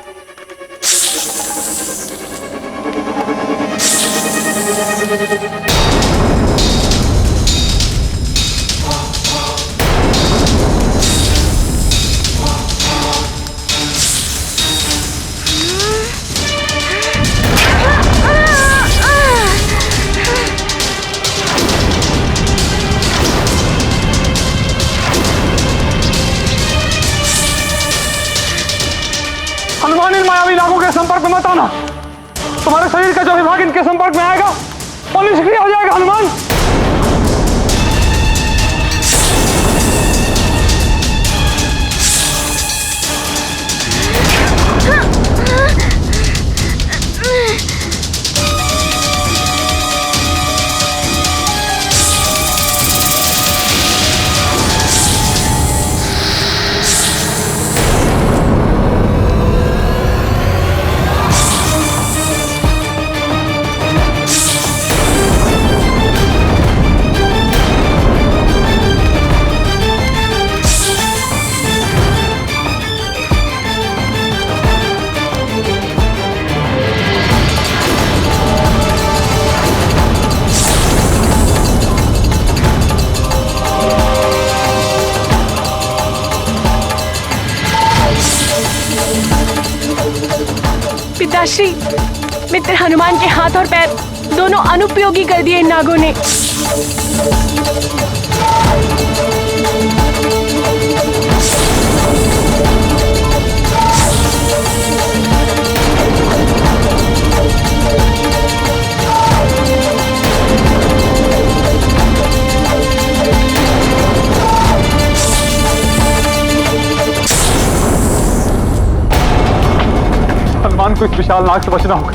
हनुमान, इन मायावी नागों के संपर्क में मत आना। तुम्हारे शरीर का जो विभाग इनके संपर्क में आएगा वो निष्क्रिय हो जाएगा। हनुमान, पिताश्री, मित्र हनुमान के हाथ और पैर दोनों अनुपयोगी कर दिए इन नागों ने। हनुमान को इस विशाल नाग से बचना होगा।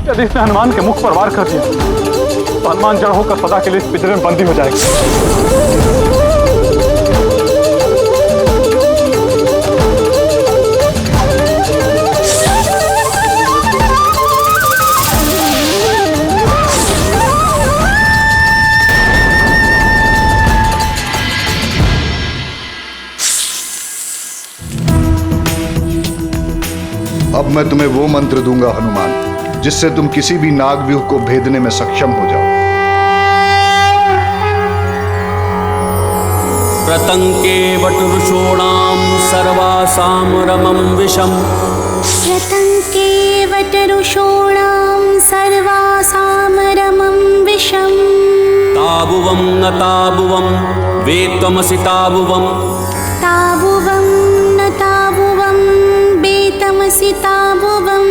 यदि इसने हनुमान के मुख पर वार कर दिया तो हनुमान जड़ होकर सदा के लिए इस पिंजरे में बंदी हो जाएगी। अब मैं तुम्हें वो मंत्र दूंगा हनुमान, जिससे तुम किसी भी नागव्यूह को भेदने में सक्षम हो जाओ। प्रतंके वटुरुषोणाम सर्वासाम रमम विषम। प्रतंके वटुरुषोणाम सर्वासाम रमम विषम। ताबुवं न ताबुवं वेत्वमसि ताबुवं। ताबुवं न ताबुवं वेत्वमसि ताबुवं।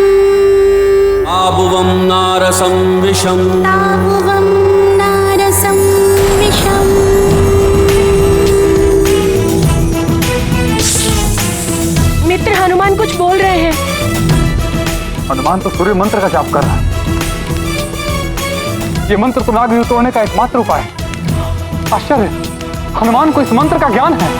ताबुवं नारसं विषम। ताबुवं नारसं विषम। मित्र हनुमान कुछ बोल रहे हैं। हनुमान तो सूर्य मंत्र का जाप कर रहा है। ये मंत्र तो नागव्यूह तोड़ने का एकमात्र उपाय है। आश्चर्य, हनुमान को इस मंत्र का ज्ञान है।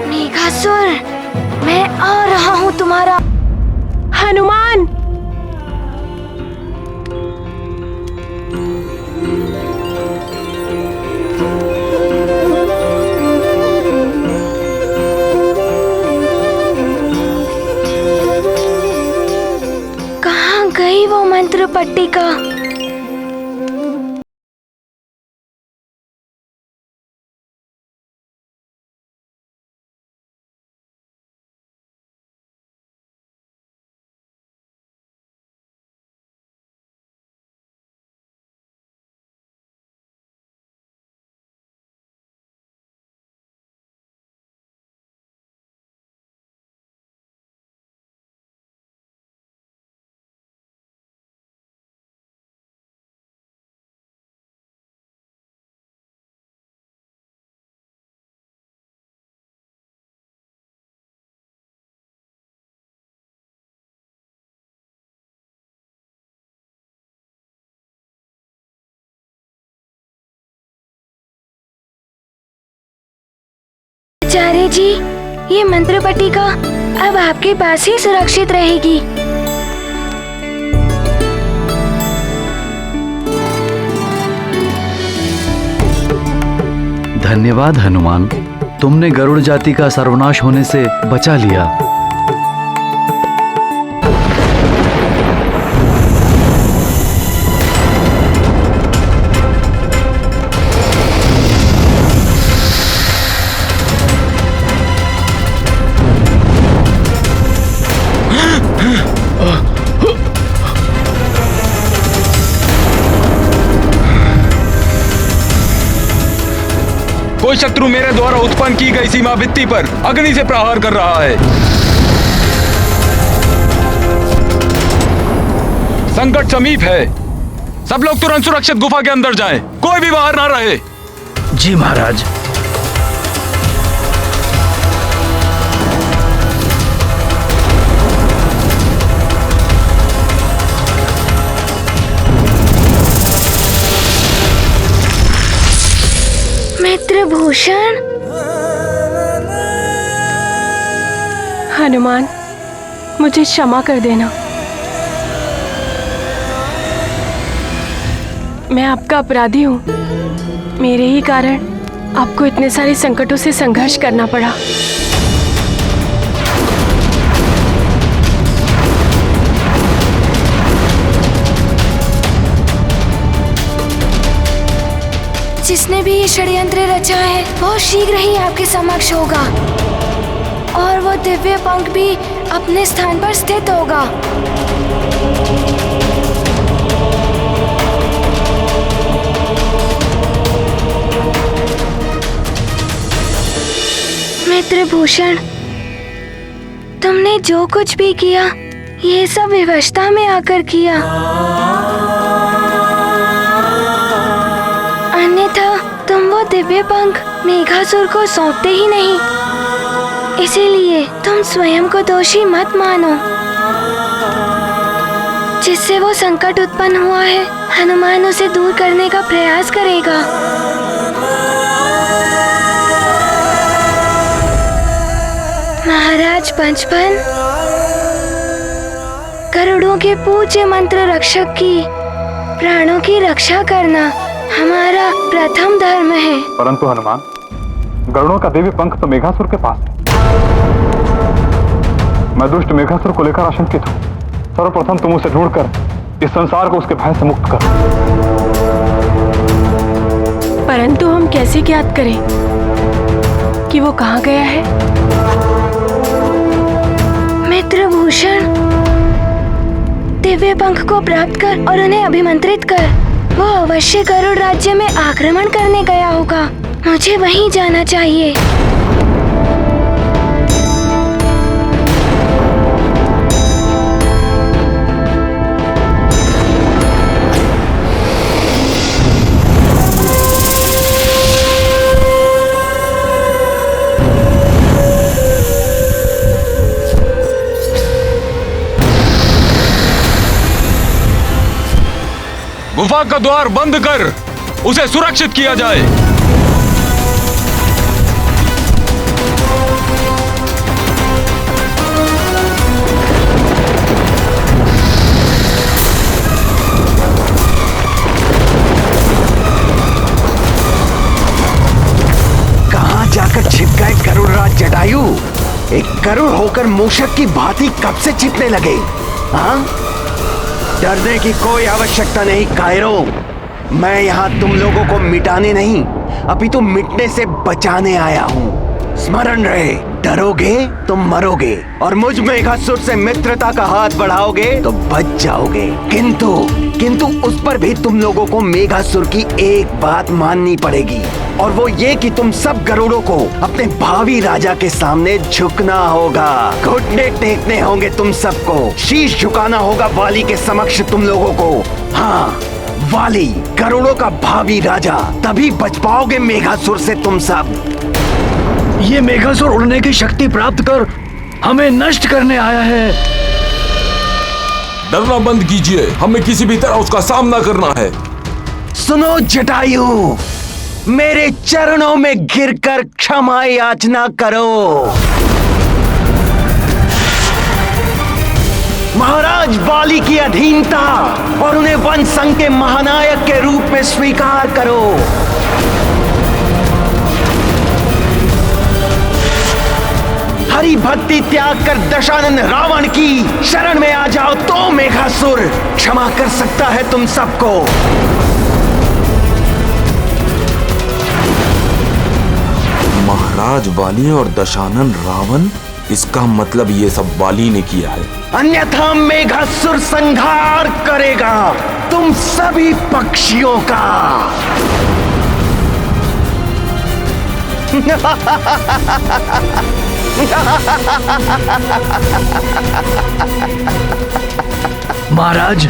मेघासुर, मैं आ रहा हूँ तुम्हारा। हनुमान, कहाँ गई वो मंत्र पट्टिका? आचार्य जी, ये मंत्र पट्टिका अब आपके पास ही सुरक्षित रहेगी। धन्यवाद हनुमान, तुमने गरुड़ जाति का सर्वनाश होने से बचा लिया। शत्रु मेरे द्वारा उत्पन्न की गई सीमा भित्ति पर अग्नि से प्रहार कर रहा है। संकट समीप है। सब लोग तुरंत सुरक्षित गुफा के अंदर जाएं। कोई भी बाहर ना रहे। जी महाराज। मित्रभूषण। हनुमान, मुझे क्षमा कर देना। मैं आपका अपराधी हूँ। मेरे ही कारण आपको इतने सारे संकटों से संघर्ष करना पड़ा। जिसने भी ये षड्यंत्र रचा है वो शीघ्र ही आपके समक्ष होगा और वो दिव्य पंख भी अपने स्थान पर स्थित होगा। मित्रभूषण, तुमने जो कुछ भी किया ये सब विवशता में आकर किया, अन्यथा तुम वो दिव्य पंख मेघासुर को सौंपते ही नहीं। इसीलिए तुम स्वयं को दोषी मत मानो। जिससे वो संकट उत्पन्न हुआ है, हनुमान उसे दूर करने का प्रयास करेगा। महाराज पंचपन, गरुड़ों के पूज्य मंत्र रक्षक की प्राणों की रक्षा करना हमारा प्रथम धर्म है। परंतु हनुमान, गरुड़ों का दिव्य पंख तो मेघासुर के पास है। मैं दुष्ट मेघासुर को लेकर आशंकित हूँ। सर्वप्रथम तुम उसे ढूंढकर इस संसार को उसके भय से मुक्त करो। परंतु हम कैसे ज्ञात करें कि वो कहाँ गया है? मित्रभूषण, दिव्य पंख को प्राप्त कर और उन्हें अभिमंत्रित कर। वो अवश्य गरुड़ राज्य में आक्रमण करने गया होगा। मुझे वहीं जाना चाहिए। गुफा का द्वार बंद कर उसे सुरक्षित किया जाए। कहां जाकर छिप गए गरुड़राज जटायु? एक गरुड़ होकर मूषक की भांति कब से छिपने लगे? हाँ? डरने की कोई आवश्यकता नहीं कायरों। मैं यहाँ तुम लोगों को मिटाने नहीं, अपितु मिटने से बचाने आया हूँ। स्मरण रहे, डरोगे तो मरोगे और मुझ मेघासुर से मित्रता का हाथ बढ़ाओगे तो बच जाओगे। किंतु उस पर भी तुम लोगों को मेघासुर की एक बात माननी पड़ेगी, और वो ये कि तुम सब गरुड़ों को अपने भावी राजा के सामने झुकना होगा। घुटने टेकने होंगे तुम सबको, शीश झुकाना होगा वाली के समक्ष तुम लोगों को। हाँ, वाली गरुड़ों का भावी राजा, तभी बच पाओगे मेघासुर से तुम सब। ये मेघासुर उड़ने की शक्ति प्राप्त कर हमें नष्ट करने आया है। डरना बंद कीजिए, हमें किसी भी तरह उसका सामना करना है। सुनो जटायु, मेरे चरणों में गिरकर क्षमा याचना करो। महाराज वाली की अधीनता और उन्हें वन संघ के महानायक के रूप में स्वीकार करो। हरि भक्ति त्याग कर दशानन रावण की शरण में आ जाओ तो मेघासुर क्षमा कर सकता है तुम सबको। महाराज वाली और दशानन रावण, इसका मतलब ये सब वाली ने किया है। अन्यथा मेघासुर संहार करेगा तुम सभी पक्षियों का। महाराज,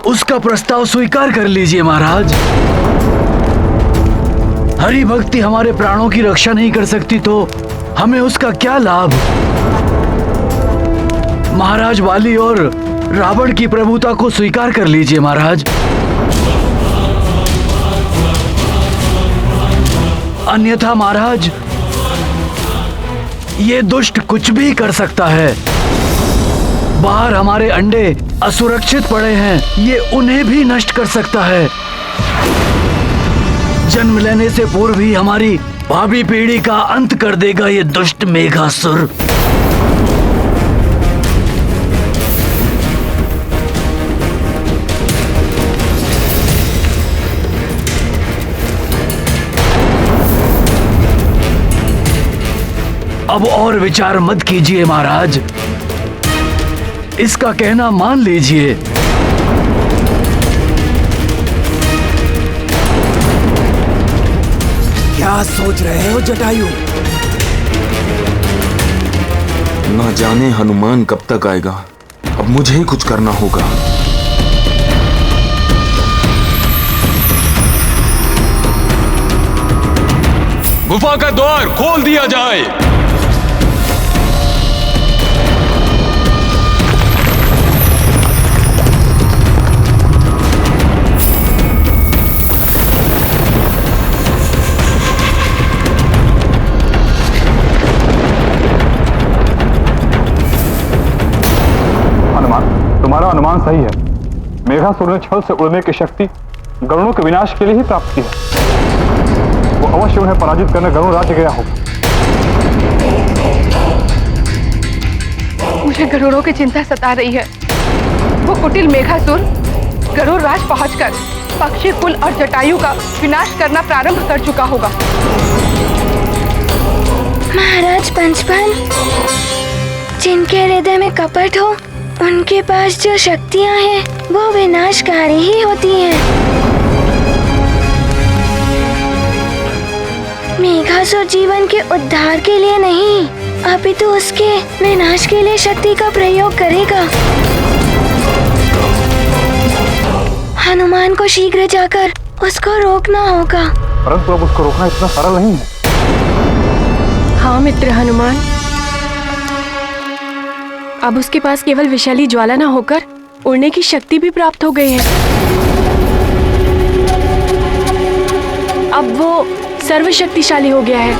उसका प्रस्ताव स्वीकार कर लीजिए महाराज। हरि भक्ति हमारे प्राणों की रक्षा नहीं कर सकती तो हमें उसका क्या लाभ। महाराज वाली और रावण की प्रभुता को स्वीकार कर लीजिए महाराज। अन्यथा महाराज, ये दुष्ट कुछ भी कर सकता है। बाहर हमारे अंडे असुरक्षित पड़े हैं, ये उन्हें भी नष्ट कर सकता है। जन्म लेने से पूर्व ही हमारी भावी पीढ़ी का अंत कर देगा ये दुष्ट मेघासुर। अब और विचार मत कीजिए महाराज, इसका कहना मान लीजिए। क्या सोच रहे हो जटायु? ना जाने हनुमान कब तक आएगा। अब मुझे ही कुछ करना होगा। गुफा का द्वार खोल दिया जाए। तुम्हारा अनुमान सही है। मेघासुर ने छल से उड़ने की शक्ति गरुड़ों के विनाश के लिए ही प्राप्त की है। वो अवश्य उन्हें पराजित करने गरुड़ राज्य गया होगा। मुझे गरुड़ों की चिंता सता रही है। वो कुटिल मेघासुर गरुड़ राज पहुंचकर पक्षी कुल और जटायु का विनाश करना प्रारंभ कर चुका होगा। महाराज पंचफल, जिनके हृदय में कपट हो उनके पास जो शक्तियां हैं वो विनाशकारी ही होती हैं। मेघासुर जीवन के उद्धार के लिए नहीं, अपितु उसके विनाश के लिए शक्ति का प्रयोग करेगा। हनुमान को शीघ्र जाकर उसको रोकना होगा। परंतु अब उसको रोकना इतना सरल नहीं है। हाँ मित्र हनुमान, अब उसके पास केवल विशाली ज्वाला न होकर उड़ने की शक्ति भी प्राप्त हो गई है। अब वो सर्वशक्तिशाली हो गया है।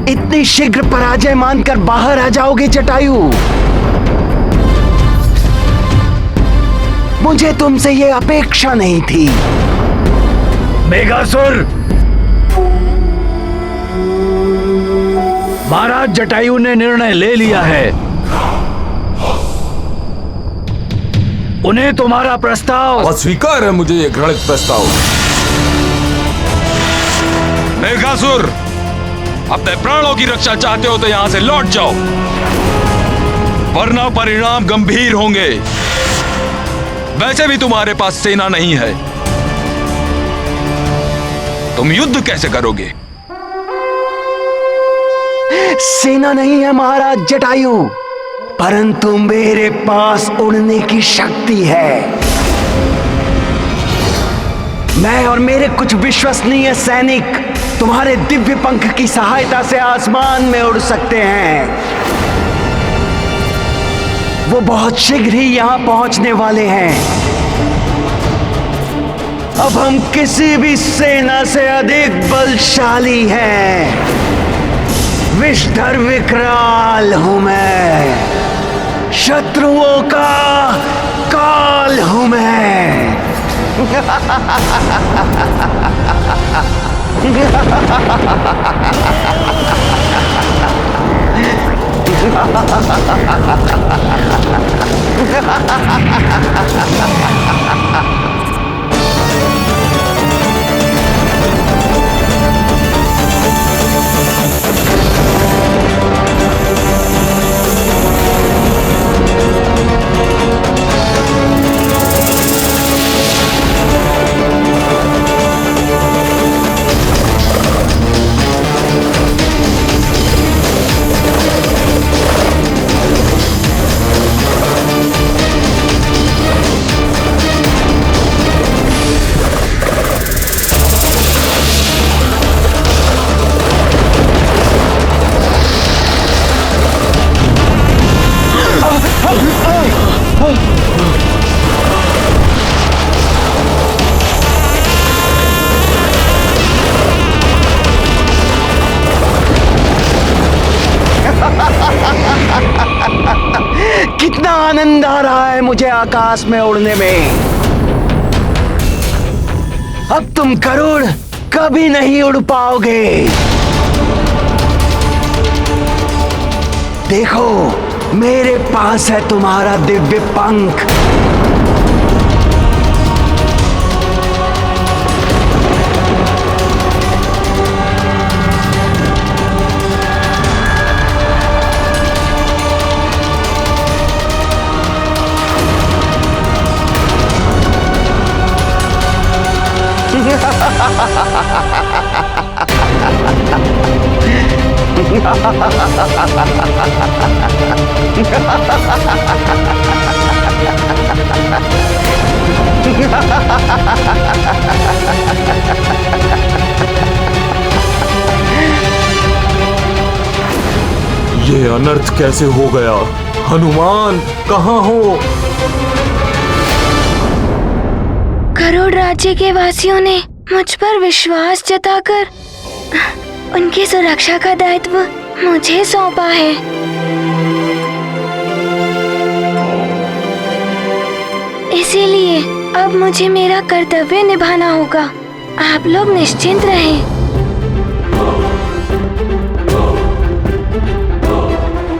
इतनी शीघ्र पराजय मानकर बाहर आ जाओगे जटायु? मुझे तुमसे ये अपेक्षा नहीं थी। मेघासुर, महाराज जटायु ने निर्णय ले लिया है। उन्हें तुम्हारा प्रस्ताव अस्वीकार है। मुझे ये घृणित प्रस्ताव। मेघासुर, अपने प्राणों की रक्षा चाहते हो तो यहां से लौट जाओ, वरना परिणाम गंभीर होंगे। वैसे भी तुम्हारे पास सेना नहीं है, तुम युद्ध कैसे करोगे? सेना नहीं है महाराज जटायु, परंतु मेरे पास उड़ने की शक्ति है। मैं और मेरे कुछ विश्वसनीय सैनिक तुम्हारे दिव्य पंख की सहायता से आसमान में उड़ सकते हैं। वो बहुत शीघ्र ही यहां पहुंचने वाले हैं। अब हम किसी भी सेना से अधिक बलशाली हैं। विषधर विकराल हूं मैं, शत्रुओं का काल हूं मैं। कितना आनंद आ रहा है मुझे आकाश में उड़ने में। अब तुम गरुड़ कभी नहीं उड़ पाओगे। देखो, मेरे पास है तुम्हारा दिव्य पंख। ये अनर्थ कैसे हो गया? हनुमान कहाँ हो? गरुड़ राज्य के वासियों ने मुझ पर विश्वास जताकर उनकी सुरक्षा का दायित्व मुझे सौंपा है। इसीलिए अब मुझे मेरा कर्तव्य निभाना होगा। आप लोग निश्चिंत रहें।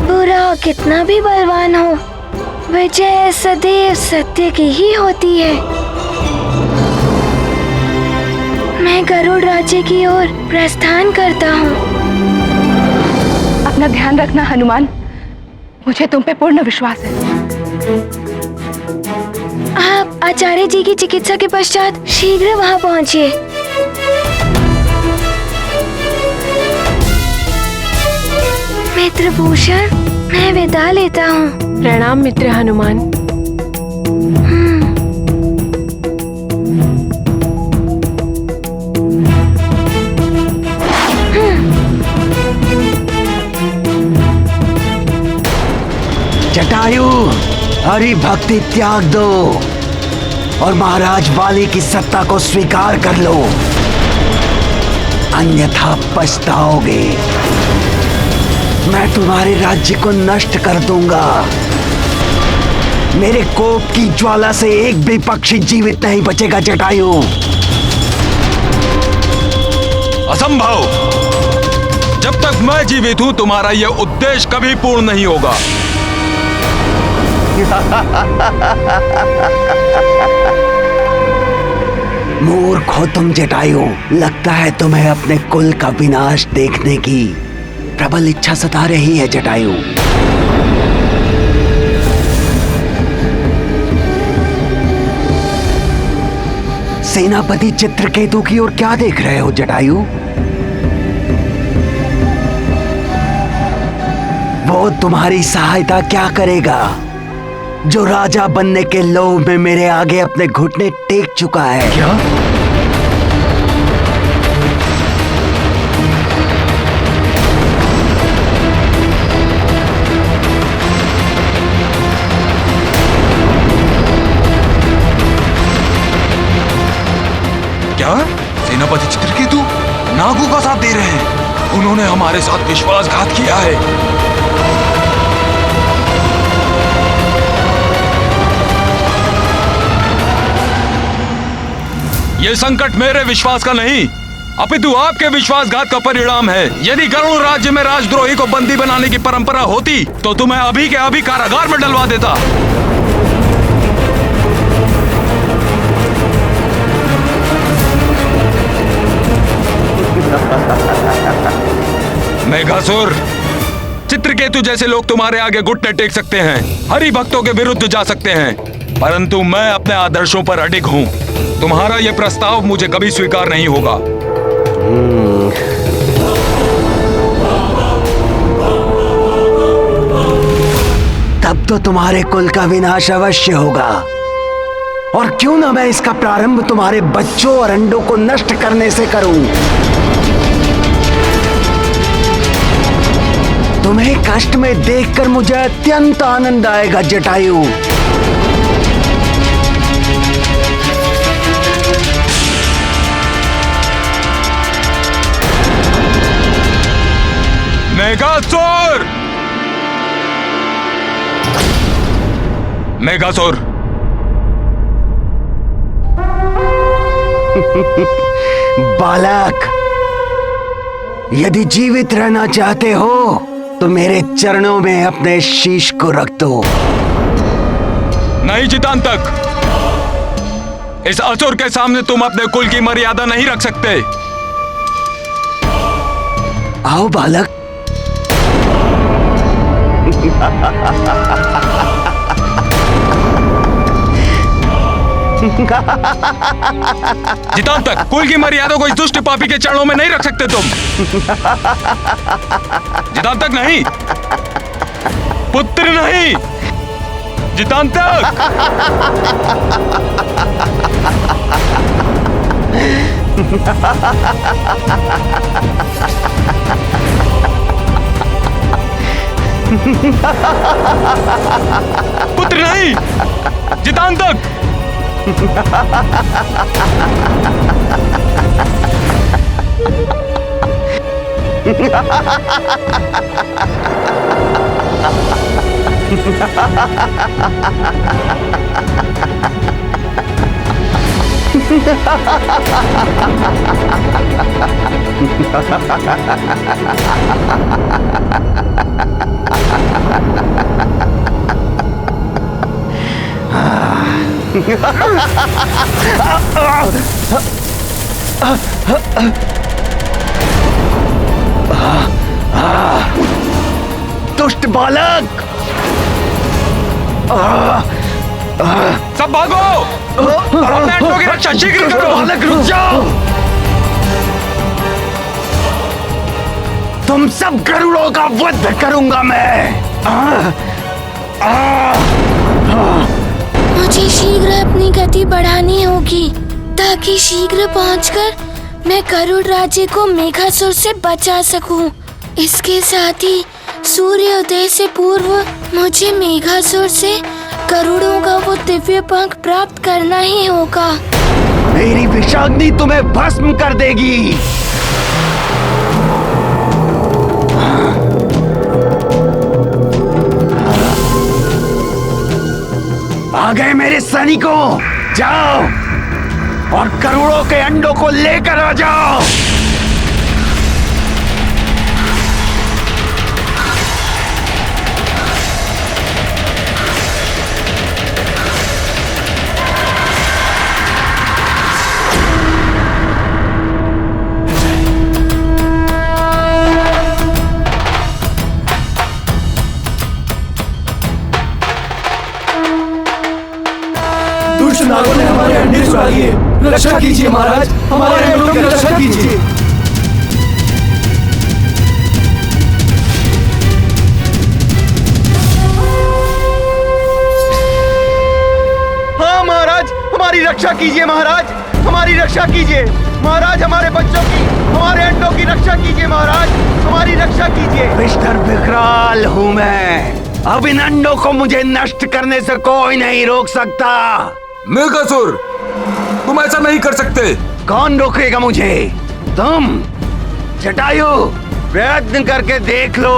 बुरा कितना भी बलवान हो, विजय सदैव सत्य की ही होती है। मैं गरुड़ राज्य की ओर प्रस्थान करता हूँ। अपना ध्यान रखना हनुमान, मुझे तुम पे पूर्ण विश्वास है। आप आचार्य जी की चिकित्सा के पश्चात शीघ्र वहाँ पहुँचिए। मित्रभूषण, मैं विदा लेता हूँ। प्रणाम मित्र हनुमान। जटायु, हरि भक्ति त्याग दो और महाराज वाली की सत्ता को स्वीकार कर लो, अन्यथा पछताओगे। मैं तुम्हारे राज्य को नष्ट कर दूंगा। मेरे कोप की ज्वाला से एक भी पक्षी जीवित नहीं बचेगा जटायु। असंभव! जब तक मैं जीवित हूं तुम्हारा यह उद्देश्य कभी पूर्ण नहीं होगा। मूर्ख हो तुम जटायु। लगता है तुम्हें अपने कुल का विनाश देखने की प्रबल इच्छा सता रही है जटायु। सेनापति चित्रकेतु की ओर क्या देख रहे हो जटायु? वो तुम्हारी सहायता क्या करेगा जो राजा बनने के लोभ में मेरे आगे अपने घुटने टेक चुका है? क्या? क्या? सेनापति चित्रकेतु नागों का साथ दे रहे हैं। उन्होंने हमारे साथ विश्वासघात किया है। यह संकट मेरे विश्वास का नहीं, अपितु आपके विश्वासघात का परिणाम है। यदि गरुड़ राज्य में राजद्रोही को बंदी बनाने की परंपरा होती तो तुम्हें अभी के अभी कारागार में डलवा देता। मेघासुर, चित्रकेतु जैसे लोग तुम्हारे आगे घुटने टेक सकते हैं, हरि भक्तों के विरुद्ध जा सकते हैं, परंतु मैं अपने आदर्शों पर अडिग हूं। तुम्हारा यह प्रस्ताव मुझे कभी स्वीकार नहीं होगा। तब तो तुम्हारे कुल का विनाश अवश्य होगा। और क्यों ना मैं इसका प्रारंभ तुम्हारे बच्चों और अंडों को नष्ट करने से करूं। तुम्हें कष्ट में देखकर मुझे अत्यंत आनंद आएगा जटायु। मेघासुर! मेघासुर। बालक, यदि जीवित रहना चाहते हो तो मेरे चरणों में अपने शीश को रख दो। नहीं चितांतक, इस असुर के सामने तुम अपने कुल की मर्यादा नहीं रख सकते। आओ बालक। चितांतक, कुल की मर्यादा को इस दुष्ट पापी के चरणों में नहीं रख सकते तुम। चितांतक नहीं, पुत्र नहीं, चितांतक। पुत्र नहीं, चितांतक। दुष्ट बालक, सब भागो। अपने अंडों की रक्षा शीघ्र करो। बालक रुक जाओ। तुम सब गरुड़ों का वध करूंगा मैं। मुझे शीघ्र अपनी गति बढ़ानी होगी ताकि शीघ्र पहुंचकर मैं गरुड़ राज्य को मेघासुर से बचा सकूं। इसके साथ ही सूर्योदय से पूर्व मुझे मेघासुर से गरुड़ों का वो दिव्य पंख प्राप्त करना ही होगा। मेरी विषाग्नि तुम्हें भस्म कर देगी। आ गए मेरे सैनिकों, जाओ और करोड़ों के अंडों को लेकर आ जाओ। नागों ने हमारे अंडे चुरा लिए। रक्षा कीजिए महाराज, हमारे अंडों की रक्षा कीजिए। हाँ महाराज, हमारी रक्षा कीजिए महाराज, हमारी रक्षा कीजिए महाराज, हमारे बच्चों की, हमारे अंडों की रक्षा कीजिए महाराज, हमारी रक्षा कीजिए। मिस्टर विकराल हूँ मैं। अब इन अंडों को मुझे नष्ट करने से कोई नहीं रोक सकता। मेघासुर, तुम ऐसा नहीं कर सकते। कौन रोकेगा मुझे? तुम। जटायु, प्रयत्न करके देख लो।